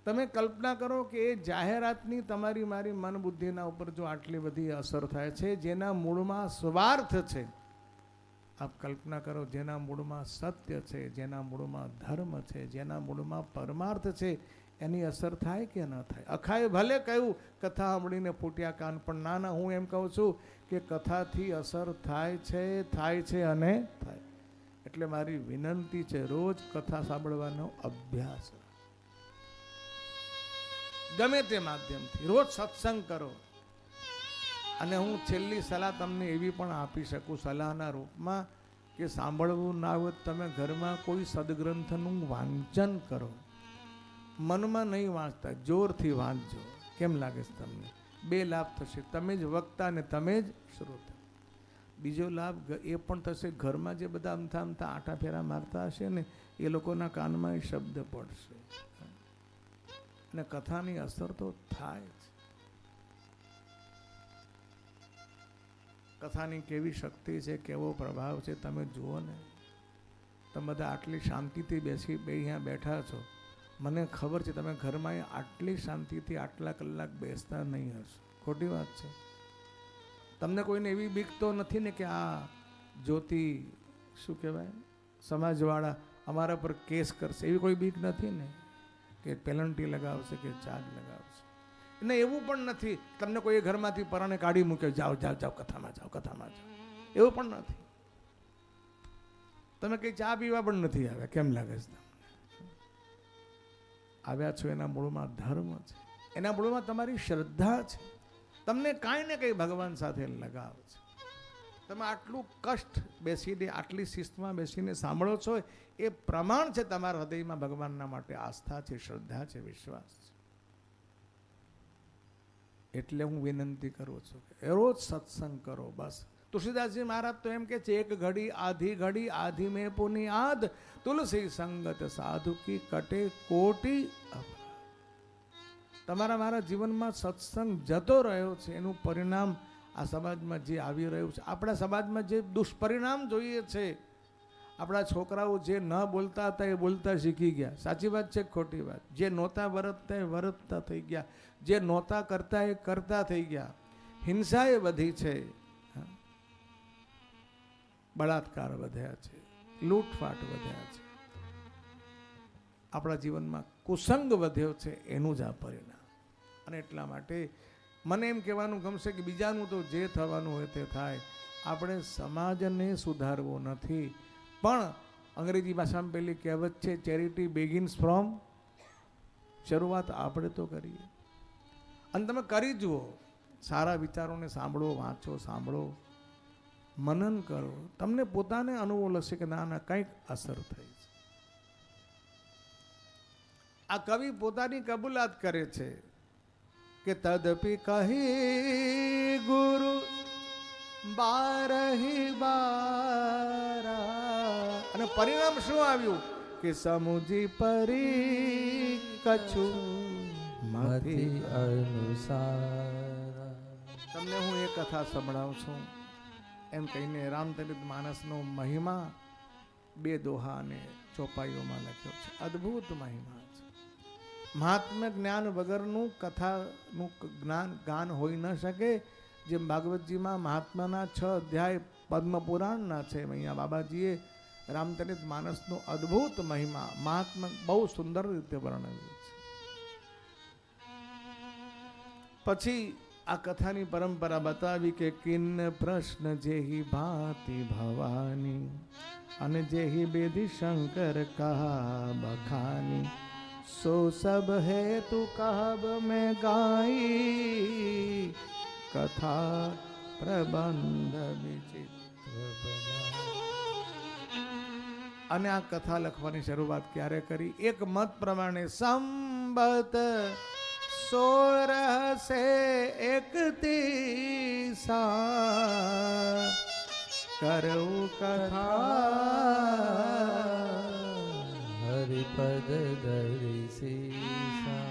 તમે કલ્પના કરો કે એ જાહેરાતની તમારી મારી મન બુદ્ધિના ઉપર જો આટલી બધી અસર થાય છે, જેના મૂળમાં સ્વાર્થ છે. આપ કલ્પના કરો, જેના મૂળમાં સત્ય છે, જેના મૂળમાં ધર્મ છે, જેના મૂળમાં પરમાર્થ છે, એની અસર થાય કે ન થાય? અખાએ ભલે કહ્યું કથા સાંભળીને ફૂટ્યા કાન, પણ ના, હું એમ કહું છું કે કથાથી અસર થાય છે અને થાય. એટલે મારી વિનંતી છે, રોજ કથા સાંભળવાનો અભ્યાસ, ગમે તે માધ્યમથી રોજ સત્સંગ કરો. અને હું છેલ્લી સલાહ તમને એવી પણ આપી શકું સલાહના રૂપમાં કે સાંભળવું ના હોય તમે ઘરમાં કોઈ સદગ્રંથનું વાંચન કરો. મનમાં નહીં વાંચતા, જોરથી વાંચજો. કેમ લાગે છે તમને? 2 લાભ થશે, તમે જ વક્તા ને તમે જ શ્રોતા. બીજો લાભ એ પણ થશે, ઘરમાં જે બધા અમથા આટા ફેરા મારતા હશે ને એ લોકોના કાનમાં એ શબ્દ પડશે. અને કથાની અસર તો થાય જ. કથાની કેવી શક્તિ છે, કેવો પ્રભાવ છે, તમે જુઓ ને. તમે બધા આટલી શાંતિથી અહીંયા બેઠા છો, મને ખબર છે તમે ઘરમાં આટલી શાંતિથી આટલા કલાક બેસતા નહીં હશો. ખોટી વાત છે? તમને કોઈને એવી બીક તો નથી ને કે આ જ્યોતિ શું કહેવાય સમાજવાળા અમારા પર કેસ કરશે, એવી કોઈ બીક નથી ને? કે પેનલ્ટી લગાવશે કે ચાર્જ લગાવશે? ને એવું પણ નથી તમને કોઈ ઘરમાંથી પરાણે કાઢી મૂકે, જાઓ કથામાં જાઓ. એવું પણ નથી. તમે કંઈ ચા પીવા પણ નથી આવ્યા. કેમ લાગે છે તમને? આવ્યા છો એના મૂળમાં ધર્મ છે, એના મૂળમાં તમારી શ્રદ્ધા છે, તમને કાંઈ ને કંઈ ભગવાન સાથે લગાવ છે. તમે આટલું કષ્ટ બેસીને આટલી શિસ્તમાં બેસીને સાંભળો છો, એ પ્રમાણ છે તમારા હૃદયમાં ભગવાનના માટે આસ્થા છે, શ્રદ્ધા છે, વિશ્વાસ છે. એટલે હું વિનંતી કરું છું કે રોજ સત્સંગ કરો. બસ તુલસીદાસજી મહારાજ તો એમ કે છે, એક ઘડી આધી મેં પુની આદ, તુલસી સંગત સાધુ કી કટે કોટી અપરાધ. તમારા મારા જીવનમાં સત્સંગ જતો રહ્યો છે, એનું પરિણામ આ સમાજમાં જે આવી રહ્યું છે, આપણા સમાજમાં જે દુષ્પરિણામ જોઈએ છે, આપણા છોકરાઓ જે ન બોલતા હતા એ બોલતા શીખી ગયા. સાચી વાત છે ખોટી વાત? જે નહોતા વરતતા એ વરતતા થઈ ગયા, જે નહોતા કરતા એ કરતા થઈ ગયા. હિંસા એ વધી છે, બળાત્કાર વધ્યા છે, લૂંટફાટ વધ્યા છે, આપણા જીવનમાં કુસંગ વધ્યો છે. એનું જ આ પરિણામ. અને એટલા માટે મને એમ કહેવાનું ગમશે કે બીજાનું તો જે થવાનું હોય તે થાય, આપણે સમાજને સુધારવો નથી. પણ અંગ્રેજી ભાષામાં પેલી કહેવત છે, ચેરિટી બિગિન્સ ફ્રોમ. શરૂઆત આપણે તો કરીએ. અને તમે કરી જુઓ, સારા વિચારોને સાંભળો, વાંચો, સાંભળો, મનન કરો, તમને પોતાને અનુભવ હશે કે ના કંઈક અસર થઈ છે. આ કવિ પોતાની કબૂલાત કરે છે કે તદપી કહી ગુરુ બારહી બારા. અને પરિણામ શું આવ્યું કે સમુજી પરી કછુ મતિ અનુસાર. તમને હું એ કથા સંભળાવું છું એમ કહીને રામચરિત માનસનો મહિમા 2 દોહા અને ચોપાઈઓમાં લખ્યો છે. અદ્ભુત મહિમા છે. મહાત્મ્ય જ્ઞાન વગરનું કથાનું જ્ઞાન ગાન હોઈ ન શકે. જેમ ભાગવતજીમાં મહાત્માના 6 અધ્યાય પદ્મ પુરાણના છે. અહીંયા બાબાજીએ રામચરિત માનસનો અદ્ભુત મહિમા મહાત્મા બહુ સુંદર રીતે વર્ણવ્યું છે. પછી આ કથાની પરંપરા બતાવી કે કિન્ન પ્રશ્ન જેહી ભાતિ ભવાની અને જેહી બેધી શંકર કહા બખાની સો સબ હેતુ કહબ મેં ગાઈ કથા પ્રબંધ વિચિત્ર. અને આ કથા લખવાની શરૂઆત ક્યારે કરી? એક મત પ્રમાણે સંબત 16 સે 31 કરું કથા હરિપદ દર્શીસા.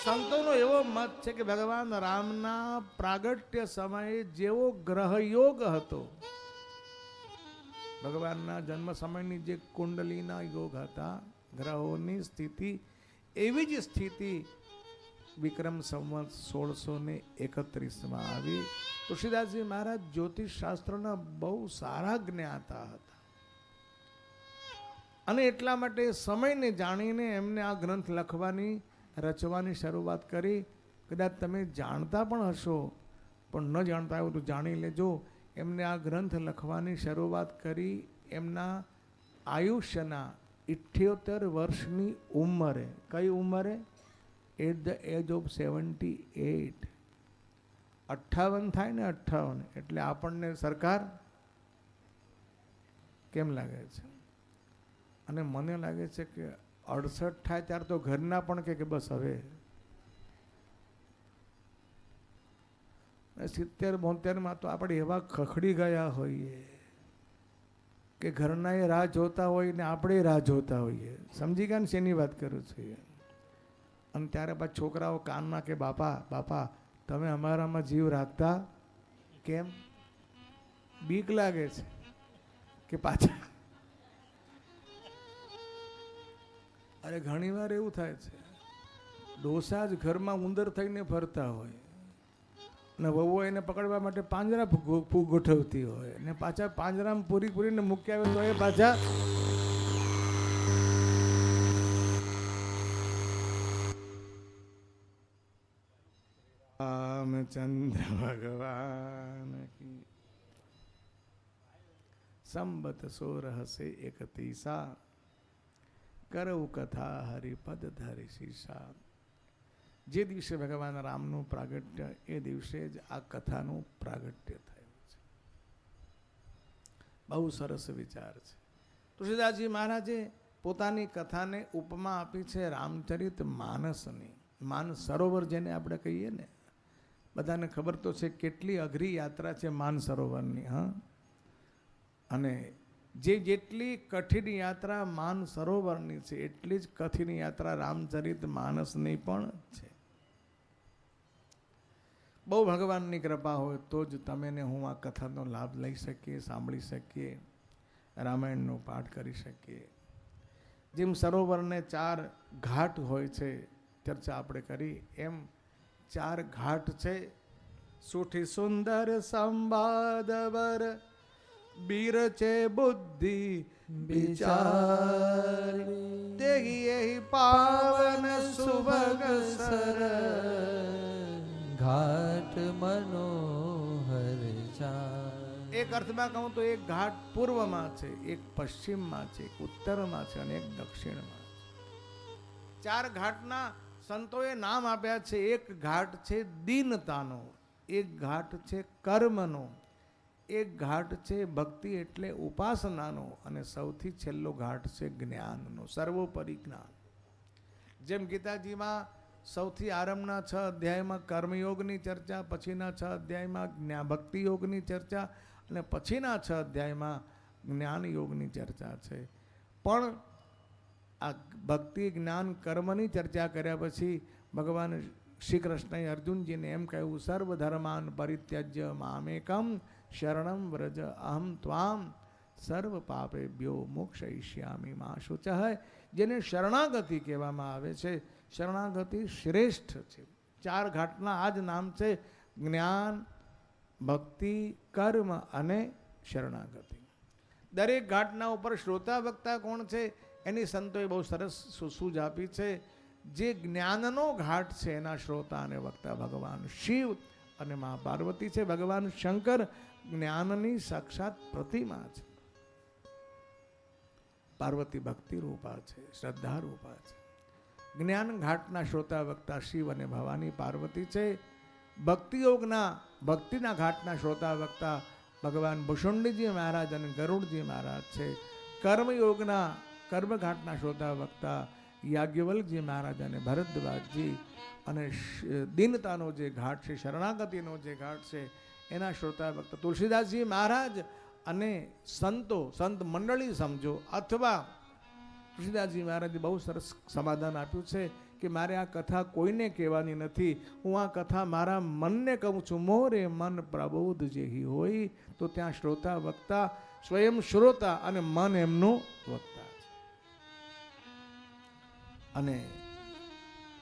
સંતોનો એવો મત છે કે ભગવાન રામના પ્રાગટ્ય સમયે જેવો ગ્રહયોગ હતો, ભગવાનના જન્મ સમયની જે કુંડલીના યોગ હતા, ગ્રહોની સ્થિતિ, એવી જ સ્થિતિ વિક્રમ સંવત 1631 આવી. તુલસીદાસજી મહારાજ જ્યોતિષ શાસ્ત્રના બહુ સારા જ્ઞાતા હતા અને એટલા માટે સમયને જાણીને એમને આ ગ્રંથ લખવાની રચવાની શરૂઆત કરી. કદાચ તમે જાણતા પણ હશો, પણ ન જાણતા હોય તો જાણી લેજો. એમને આ ગ્રંથ લખવાની શરૂઆત કરી એમના આયુષ્યના 78 વર્ષની ઉંમરે. કઈ ઉંમરે? At the age of 78. 58 થાય ને 58 એટલે આપણને સરકાર કેમ લાગે છે? અને મને લાગે છે કે 68 થાય ત્યારે તો ઘરના પણ કે બસ હવે 70-72 તો આપણે એવા ખખડી ગયા હોઈએ કે ઘરના એ રાહ જોતા હોય ને આપણે રાહ જોતા હોઈએ. સમજી ગયા ને શેની વાત કરું છું? અને ત્યારે પાછા છોકરાઓ કાનમાં કે બાપા બાપા તમે અમારામાં જીવ રાખતા કેમ? બીક લાગે છે કે પાછા. અરે ઘણી વાર એવું થાય છે, ડોસા જ ઘરમાં ઉંદર થઈને ફરતા હોય અને વહુ એને પકડવા માટે પાંજરા ગોઠવતી હોય ને પાછા પાંજરામાં પૂરીને મૂકી આવે તો એ પાછા રામચંદ્ર ભગવાન કી. સંબત 16 સે 31 કરવું કથા હરિપદ ધરિશીસા. જે દિવસે ભગવાન રામનું પ્રાગટ્ય, એ દિવસે જ આ કથાનું પ્રાગટ્ય થયું છે. બહુ સરસ વિચાર છે. તુલસીદાસજી મહારાજે પોતાની કથાને ઉપમા આપી છે રામચરિત માનસની. માન સરોવર જેને આપણે કહીએ ને, બધાને ખબર તો છે કેટલી અઘરી યાત્રા છે માન સરોવરની. હા, અને જેટલી કઠિન યાત્રા માન સરોવરની છે, એટલી જ કઠિન યાત્રા રામચરિત માનસની પણ છે. બહુ ભગવાનની કૃપા હોય તો જ તમે ને હું આ કથાનો લાભ લઈ શકીએ, સાંભળી શકીએ, રામાયણનો પાઠ કરી શકીએ. જેમ સરોવરને 4 ઘાટ હોય છે, ચર્ચા આપણે કરી, એમ 4 ઘાટ છે. સુઠી સુંદર સંવાદવર બીર છે બુદ્ધિ વિચારી તેહી એહી પાવન સુભગ સર ઘાટ મનોહર ચાર. એક અર્થમાં કહું તો એક ઘાટ પૂર્વમાં છે, એક પશ્ચિમમાં છે, એક ઉત્તરમાં છે અને એક દક્ષિણમાં છે. 4 ઘાટના સંતોએ નામ આપ્યા છે. એક ઘાટ છે દીનતાનો, એક ઘાટ છે કર્મનો, એક ઘાટ છે ભક્તિ એટલે ઉપાસનાનો, અને સૌથી છેલ્લો ઘાટ છે જ્ઞાનનો, સર્વોપરી જ્ઞાન. જેમ ગીતાજીમાં સૌથી આરંભના 6 અધ્યાયમાં કર્મયોગની ચર્ચા, પછીના 6 અધ્યાયમાં ભક્તિ યોગની ચર્ચા અને પછીના 6 અધ્યાયમાં જ્ઞાન યોગની ચર્ચા છે. પણ આ ભક્તિ જ્ઞાન કર્મની ચર્ચા કર્યા પછી ભગવાન શ્રી કૃષ્ણએ અર્જુનજીને એમ કહ્યું, સર્વધર્માન પરિત્યજ્ય મામેકમ શરણમ વ્રજ અહમ ત્વામ સર્વ પાપેભ્યો મોક્ષયિષ્યામિ મા શુચઃ. જેને શરણાગતિ કહેવામાં આવે છે. શરણાગતિ શ્રેષ્ઠ છે. 4 ઘાટના આ જ નામ છે: જ્ઞાન, ભક્તિ, કર્મ અને શરણાગતિ. દરેક ઘાટના ઉપર શ્રોતા વક્તા કોણ છે એની સંતોએ બહુ સરસ સૂઝ આપી છે. જે જ્ઞાનનો ઘાટ છે એના શ્રોતા અને વક્તા ભગવાન શિવ અને મા પાર્વતી છે. ભગવાન શંકર જ્ઞાનની સાક્ષાત પ્રતિમા છે. પાર્વતી ભક્તિ રૂપા છે, શ્રદ્ધા રૂપા છે. જ્ઞાન ઘાટના શ્રોતા વક્તા શિવ અને ભવાની પાર્વતી છે. ભક્તિ યોગના ભક્તિના ઘાટના શ્રોતા વક્તા ભગવાન ભુષુંડીજી મહારાજ અને ગરુડજી મહારાજ છે. કર્મયોગના કર્મઘાટના શ્રોતા વક્તા યાજ્ઞવલ્કજી મહારાજ અને ભરદ્વાજજી, અને દીનતાનો જે ઘાટ છે, શરણાગતિનો જે ઘાટ છે એના શ્રોતા વક્તા તુલસીદાસજી મહારાજ અને સંત મંડળી સમજો. અથવા તુલસીદાસજી મહારાજે બહુ સરસ સમાધાન આપ્યું છે કે મારે આ કથા કોઈને કહેવાની નથી, હું આ કથા મારા મનને કહું છું. મોરે મન પ્રબોધ જેહી હોય, તો ત્યાં શ્રોતા વક્તા સ્વયં શ્રોતા અને મન એમનું વક્તા છે. અને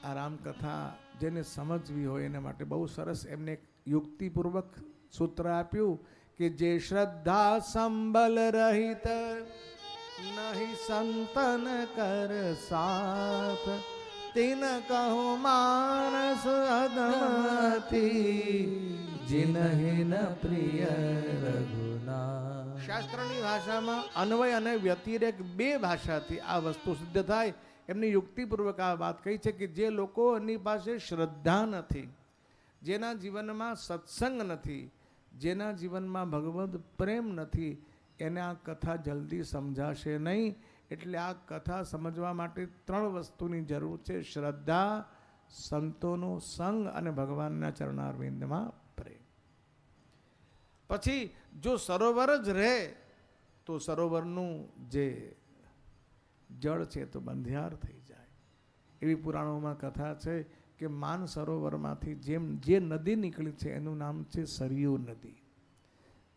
આ રામકથા જેને સમજવી હોય એના માટે બહુ સરસ એમને યુક્તિપૂર્વક સૂત્ર આપ્યું કે જે શ્રદ્ધા સંબલ રહિત નહીં સંતન કર સાથ, તિન કહો માનસ અદમતી જિનહિન પ્રિય રઘુનાથ. શાસ્ત્રની ભાષામાં અન્વય અને વ્યતિરેક 2 ભાષાથી આ વસ્તુ સિદ્ધ થાય. એમની યુક્તિપૂર્વક આ વાત કહી છે કે જે લોકોની પાસે શ્રદ્ધા નથી, જેના જીવનમાં સત્સંગ નથી, જેના જીવનમાં ભગવદ પ્રેમ નથી, એને આ કથા જલ્દી સમજાશે નહીં. એટલે આ કથા સમજવા માટે 3 વસ્તુની જરૂર છે: શ્રદ્ધા, સંતોનો સંગ અને ભગવાનના ચરણારવિંદમાં પ્રેમ. પછી જો સરોવર જ રહે તો સરોવરનું જે જળ છે તો બંધિયાર થઈ જાય. એવી પુરાણોમાં કથા છે કે માન સરોવરમાંથી જે નદી નીકળી છે એનું નામ છે સરયુ નદી.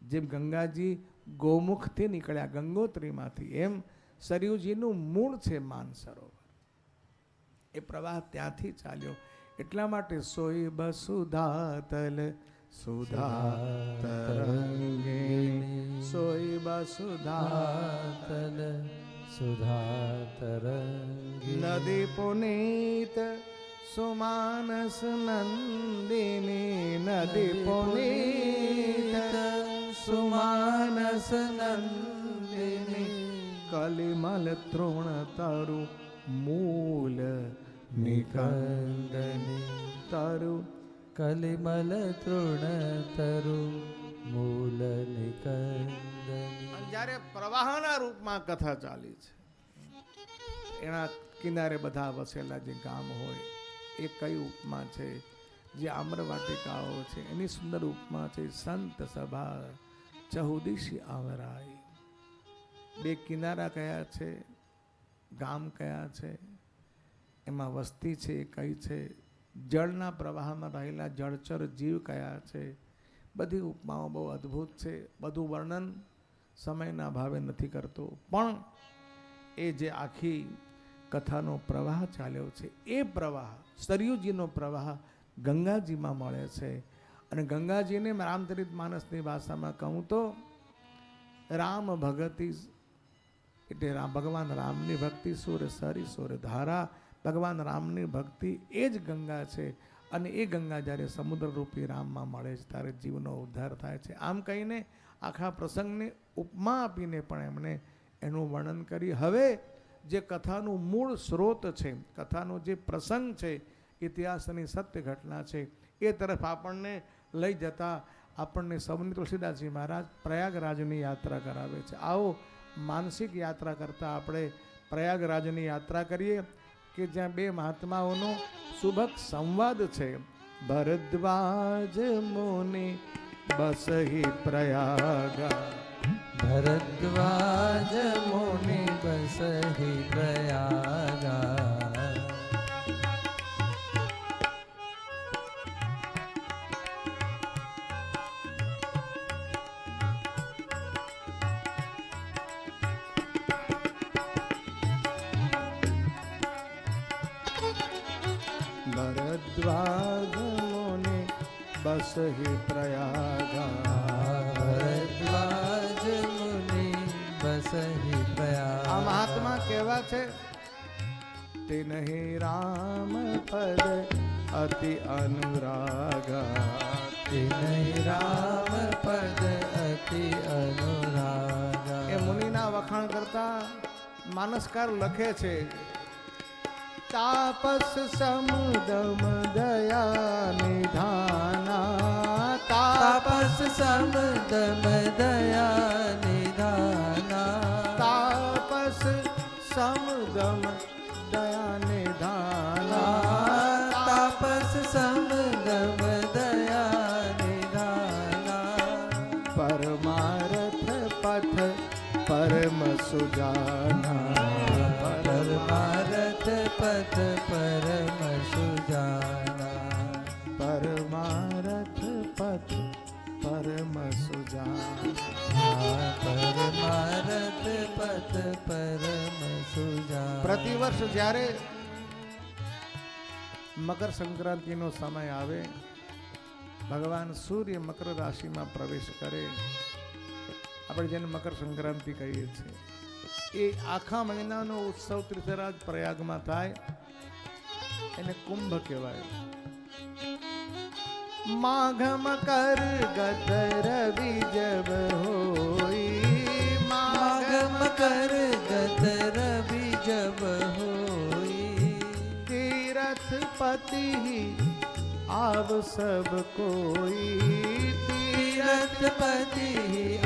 જેમ ગંગાજી ગૌમુખથી નીકળ્યા ગંગોત્રીમાંથી, એમ સરયુજીનું મૂળ છે માન સરોવર. એ પ્રવાહ ત્યાંથી ચાલ્યો. એટલા માટે સોઈ બસુધાતલ સુધા તરંગિણી, સોઈ બસુધાતલ સુધા તરંગિણી, નદી પુનીત સુમાનસ નંદિની, નદી પુનીત સુમાનસ નંદિની, કલિમલ તૃણ તરુ મૂલ નિકંદની, તરુ કલિમલ તૃણ તરુ મૂલ નિકંદની. જ્યારે પ્રવાહના રૂપમાં કથા ચાલી છે, એના કિનારે બધા વસેલા જે ગામ હોય એ કઈ ઉપમા છે? જે આમ્રવાટિકાઓ છે એની સુંદર ઉપમા છે: સંત સભા ચહુદિશી આવરાઈ. 2 કિનારા કયા છે, ગામ કયા છે, એમાં વસ્તી છે એ કઈ છે, જળના પ્રવાહમાં રહેલા જળચર જીવ કયા છે. બધી ઉપમાઓ બહુ અદ્ભુત છે. બધું વર્ણન સમયના અભાવે નથી કરતો, પણ એ જે આખી કથાનો પ્રવાહ ચાલ્યો છે એ પ્રવાહ, સરયુજીનો પ્રવાહ ગંગાજીમાં મળે છે. અને ગંગાજીને રામચરિત માનસની ભાષામાં કહું તો રામ ભગતિ, એટલે ભગવાન રામની ભક્તિ સુર સરી સુર ધારા. ભગવાન રામની ભક્તિ એ જ ગંગા છે. અને એ ગંગા જ્યારે સમુદ્રરૂપી રામમાં મળે છે ત્યારે જીવનો ઉદ્ધાર થાય છે. આમ કહીને આખા પ્રસંગને ઉપમા આપીને પણ એમણે એનું વર્ણન કરી. હવે જે કથાનું મૂળ સ્ત્રોત છે, કથાનો જે પ્રસંગ છે, ઇતિહાસની સત્ય ઘટના છે, એ તરફ આપણને લઈ જતા આપણને સૌની તુલસીદાસજી મહારાજ પ્રયાગરાજની યાત્રા કરાવે છે. આવો માનસિક યાત્રા કરતાં આપણે પ્રયાગરાજની યાત્રા કરીએ કે જ્યાં 2 મહાત્માઓનો સુભગ સંવાદ છે. ભરદ્વાજ મુનિ બસહી પ્રયાગા, ભરદ્વાજ મુનિ બસહી પ્રયાગા, भरद्वाज मुनि बस ही प्रयागा ભરદ્વાજ મુનિ બસહી પ્રયાગ. આ મહાત્મા કેવા છે? તિન્હી રામ પદ અતિ અનુરાગા. તિન્હી રામ પદ અતિ અનુરાગા. એ મુનિના વખાણ કરતા માનસકાર લખે છે, તાપસ સમદમ દયા નિધાના. તાપસ સમદમ દયા નિધાના. તાપસ સમદમ દયા નિધાના. તાપસ સમદમ દયા નિધાના. પરમારથ પથ પરમ સુજાના. પરમારથ પથ પરમ સુજાના. પરમારથ પથ પરમ સુજાના. પરમારથ પથ પરમ સુજાના. પ્રતિવર્ષ જ્યારે મકર સંક્રાંતિનો સમય આવે, ભગવાન સૂર્ય મકર રાશિમાં પ્રવેશ કરે, આપણે જેને મકર સંક્રાંતિ કહીએ છીએ, એ આખા મહિનાનો ઉત્સવ તીર્થરાજ પ્રયાગમાં થાય, એને કુંભ કહેવાય. માઘ મકર ગત રવિ જબ હોઈ. માઘ મકર ગત રવિ જબ હોઈ. तीरथ पति आव सब कोई. तीरथ पति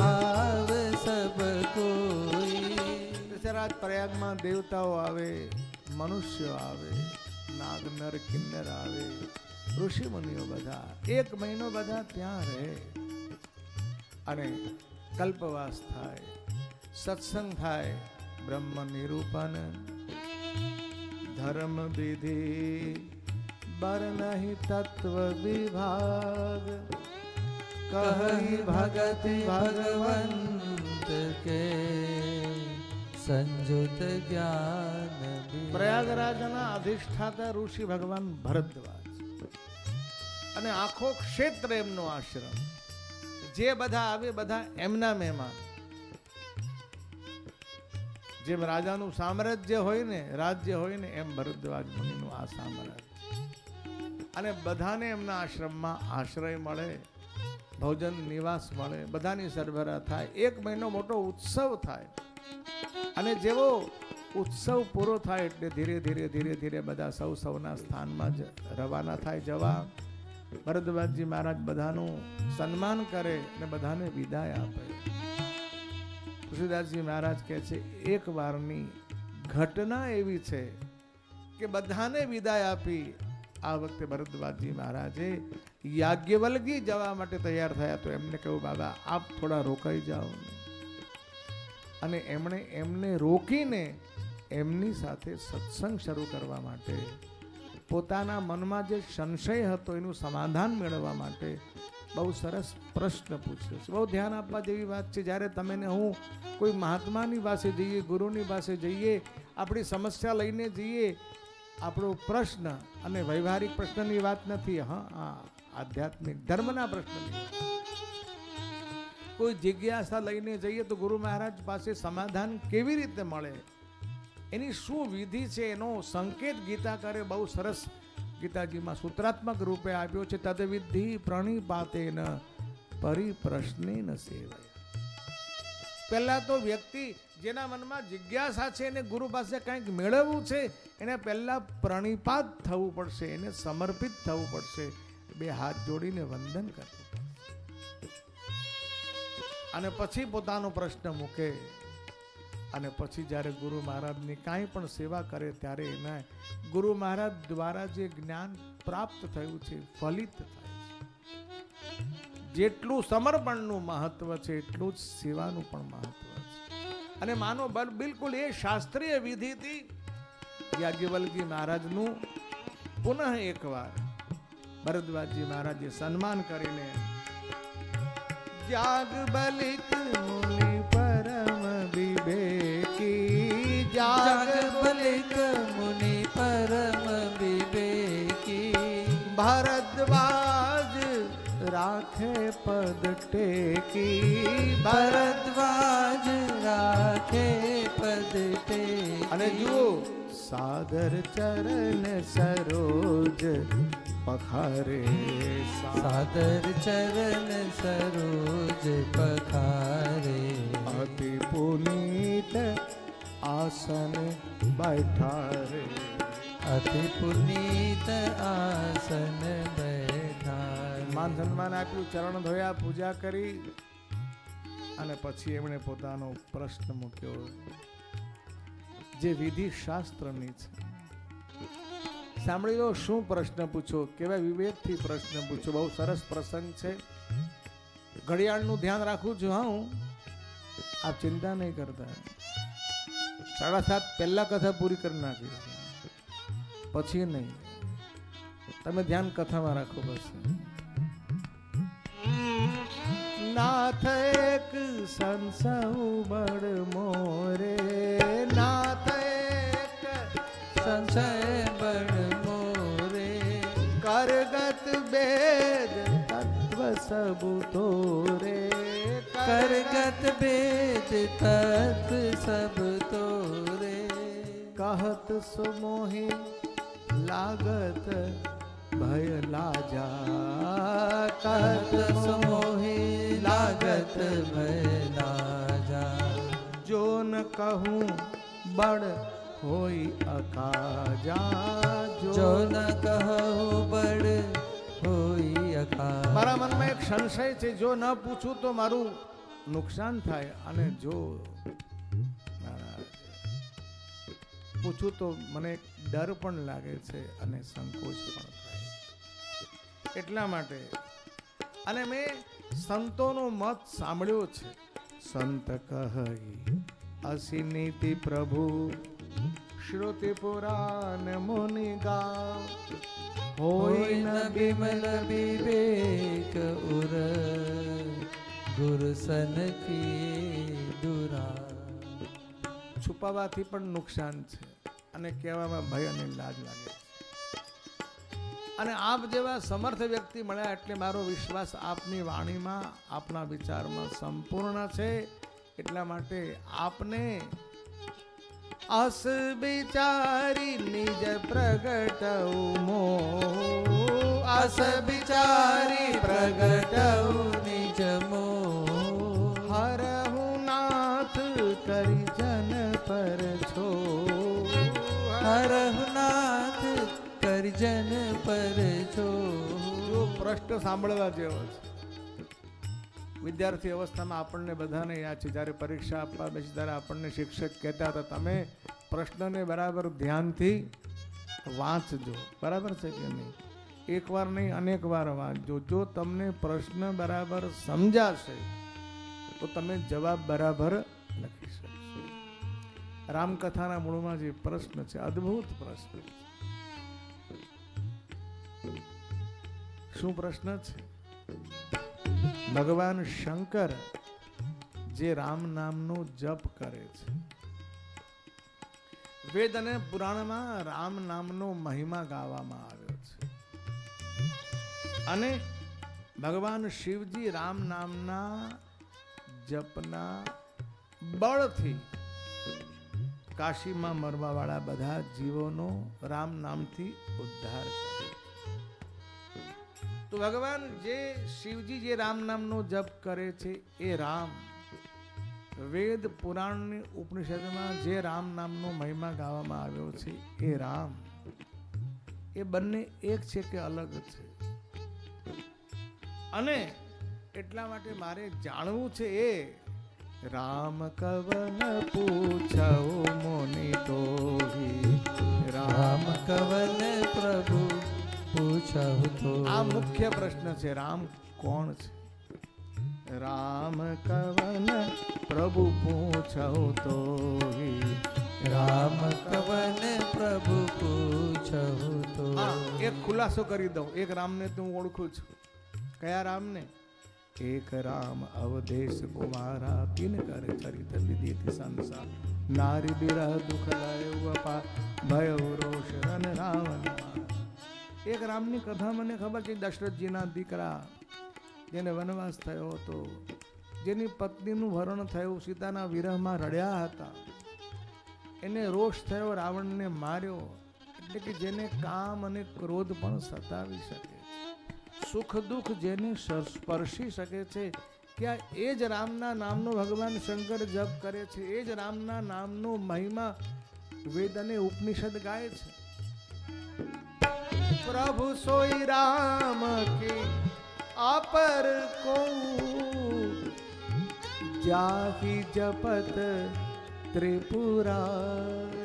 आव सब कोई. તીર્થરાજ પ્રયાગમાં દેવતાઓ આવે, મનુષ્યો આવે, નાગ નર કિન્નર આવે, ઋષિ મુનિઓ બધા એક મહિનો બધા ત્યાં રહે અને કલ્પવાસ થાય, સત્સંગ થાય, બ્રહ્મ નિરૂપણ, ધર્મ વિધિ, બર નહીં તત્વ વિભાગ, કહી ભગત ભગવંત કે સંજુત જ્ઞાન. પ્રયાગરાજના અધિષ્ઠાતા ઋષિ ભગવાન ભરદ્વાજ અને આખો ક્ષેત્ર એમનો આશ્રમ. જે બધા આવે બધા એમના મહેમાન. જેમ રાજાનું સામ્રાજ્ય હોય ને, રાજ્ય હોય ને, એમ ભરદ્વાજ મુનિનું આ સામ્રાજ્ય. અને બધાને એમના આશ્રમમાં આશ્રય મળે, ભોજન નિવાસ મળે, બધાની સરભરા થાય, એક મહિનો મોટો ઉત્સવ થાય. અને જેવો ઉત્સવ પૂરો થાય એટલે ધીરે ધીરે ધીરે ધીરે બધા સૌના સ્થાનમાં જ રવાના થાય જવા. ભરદ્વાજજી મહારાજ બધાનું સન્માન કરે અને બધાને વિદાય આપે. તુલસીદાસજી મહારાજ કહે છે, એક વારની ઘટના એવી છે કે બધાને વિદાય આપી આ વખતે ભરદ્વાજજી મહારાજે યાજ્ઞવલ્કી જવા માટે તૈયાર થયા તો એમને કહ્યું, બાબા આપ થોડા રોકાઈ જાઓ. અને એમણે એમને રોકીને એમની સાથે સત્સંગ શરૂ કરવા માટે, પોતાના મનમાં જે સંશય હતો એનું સમાધાન મેળવવા માટે બહુ સરસ પ્રશ્ન પૂછ્યો છે. બહુ ધ્યાન આપવા જેવી વાત છે. જ્યારે તમે ને હું કોઈ મહાત્માની પાસે જઈએ, ગુરુની પાસે જઈએ, આપણી સમસ્યા લઈને જઈએ, આપણો પ્રશ્ન અને વ્યવહારિક પ્રશ્નની વાત નથી, હા આધ્યાત્મિક ધર્મના પ્રશ્નની. કોઈ જિજ્ઞાસા લઈને જઈએ તો ગુરુ મહારાજ પાસે સમાધાન કેવી રીતે મળે, એની શું વિધિ છે, એનો સંકેત ગીતાકારે બહુ સરસ ગીતાજીમાં સૂત્રાત્મક રૂપે આપ્યો છે. તદવિધિ પ્રણિપાતેન પરિપ્રશ્નેન સેવયા. પહેલા તો વ્યક્તિ જેના મનમાં જિજ્ઞાસા છે એને ગુરુ પાસે કંઈક મેળવવું છે, એને પહેલા પ્રણિપાત થવું પડશે, એને સમર્પિત થવું પડશે, બે હાથ જોડીને વંદન કરવું પડશે અને પછી પોતાનો પ્રશ્ન મૂકે. અને પછી જ્યારે ગુરુ મહારાજની કાંઈ પણ સેવા કરે ત્યારે એને ગુરુ મહારાજ દ્વારા જે જ્ઞાન પ્રાપ્ત થયું છે ફલિત થાય છે. જેટલું સમર્પણનું મહત્વ છે એટલું જ સેવાનું પણ મહત્વ છે. અને માનો બિલકુલ એ શાસ્ત્રીય વિધિથી યાજ્ઞવલ્કી મહારાજનું પુનઃ એકવાર ભરદ્વાજજી મહારાજે સન્માન કરીને જાગબલિક મુનિ પરમ વિવેકી, જાગબલિક મુનિ પરમ વિવેકી, રાખે પદ ટેકી ભરદ્વાજ રાખે પદ ટેકી. અને જુઓ સાદર ચરણ સરોજ પખારે સાદર ચરણ સરોજ પખારે. અતિ પુનીત આસન બેઠા રે. અતિ પુનીત આસન બેઠા. માન સન્માન આપ્યું, ચરણ ધોયા, પૂજા કરી અને પછી એમણે પોતાનો પ્રશ્ન મૂક્યો જે વિધિ શાસ્ત્રની છે. સાંભળી લો શું પ્રશ્ન પૂછો, કેવા વિવેકથી પ્રશ્ન પૂછો. બહુ સરસ પ્રસંગ છે. ઘડિયાળનું ધ્યાન રાખું છું. હા, હું આપ ચિંતા નહીં કરતા. 7:30 પહેલા કથા પૂરી કરી નાખી, પછી નહીં. તમે ધ્યાન કથામાં રાખો બસ. નાથ એક સંસૌ બળ મોરે, નાથ એક સંશય બળ મોરે. કરગત વેદ તત્વ સબુ તોરે. કરગત વેદ તત્વ સબ તોરે. કહત સુમોહી લાગત ભય લાજા. કહત સુમોહી લાગત ભય લાજા. જો ન કહું બળ હોય અકાજા. જો ન કહું બળ હોય અકાજા. મારા મનમાં એક સંશય છે, જો ન પૂછું તો મારું નુકસાન થાય, અને જો પૂછું તો મને ડર પણ લાગે છે અને સંકોચ પણ થાય. એટલા માટે અને મેં સંતોનો મત સાંભળ્યો છે. સંત કહી અસી નીતિ પ્રભુ શ્રુતિ પુરાણ મુનિ ગાવ. હોય ન બિમલ વિવેક ઉર ગુરસન કી દુરા. છુપાવાથી પણ નુકસાન છે અને કહેવામાં ભય અને લાજ લાગે છે. અને આપ જેવા સમર્થ વ્યક્તિ મળ્યા એટલે મારો વિશ્વાસ આપની વાણીમાં, આપના વિચારમાં સંપૂર્ણ છે. એટલા માટે આપને અસ વિચારી નિજ પ્રગટ મોહ. અસ વિચારી પ્રગટ નિજ મોહ. હરહુ નાથ કરી જન પર છો. હરહનાથ કરજન પર છો. જો પ્રશ્ન સાંભળવા જેવો છે. વિદ્યાર્થી અવસ્થામાં આપણને બધાને યાદ છે, જ્યારે પરીક્ષા આપવા બેસી ત્યારે આપણને શિક્ષક કહેતા હતા તમે પ્રશ્નને બરાબર ધ્યાનથી વાંચજો. બરાબર છે કે નહીં? એકવાર નહીં અનેક વાર વાંચજો. જો તમને પ્રશ્ન બરાબર સમજાશે તો તમે જવાબ બરાબર લખી શકશો. રામકથાના મૂળમાં જે પ્રશ્ન છે, અદ્ભુત પ્રશ્ન છે. શું પ્રશ્ન છે? ભગવાન શંકર જે રામ નામનો જપ કરે છે, વેદ અને પુરાણમાં રામ નામનો મહિમા ગાવામાં આવ્યો છે. અને ભગવાન શિવજી રામ નામના જપના બળથી કાશીમાં મરવા વાળા બધા જીવોનો રામ નામથી ઉદ્ધાર કરે. તો ભગવાન જે શિવજી જે રામ નામનો જપ કરે છે એ રામ, વેદ પુરાણની ઉપનિષદમાં જે રામ નામનો મહિમા ગાવામાં આવ્યો છે એ રામ, એ બંને એક છે કે અલગ છે? અને એટલા માટે મારે જાણવું છે એ રામ કવન પૂછો મોની તોહી. રામ કવન પ્રભુ પૂછો તો. આ મુખ્ય પ્રશ્ન છે. રામ કોણ છે? રામ કવન પ્રભુ પૂછો તો. રામ કવન પ્રભુ પૂછો તો. એક ખુલાસો કરી દઉં. એક રામને તો હું ઓળખું છું. કયા રામને? એક રામ અવધેશ કુમારા પિન કર ચરિત વિદિત સંસાર. નારી બિરહ દુઃખ લય અપા ભય રોષ રન રાવણ. એક રામની કથા મને ખબર છે. દશરથજીના દીકરા જેને વનવાસ થયો હતો, જેની પત્નીનું હરણ થયું, સીતાના વિરહમાં રડ્યા હતા, એને રોષ થયો, રાવણને માર્યો. એટલે કે જેને કામ અને ક્રોધ પણ સતાવી શકે છે, સુખ દુઃખ જેને સ્પર્શી શકે છે, ક્યાં એ જ રામના નામનો ભગવાન શંકર જપ કરે છે, એ જ રામના નામનો મહિમા વેદ અને ઉપનિષદ ગાય છે. પ્રભુ સોઈ રામ કે આપર કો જાહી જપત ત્રિપુરા.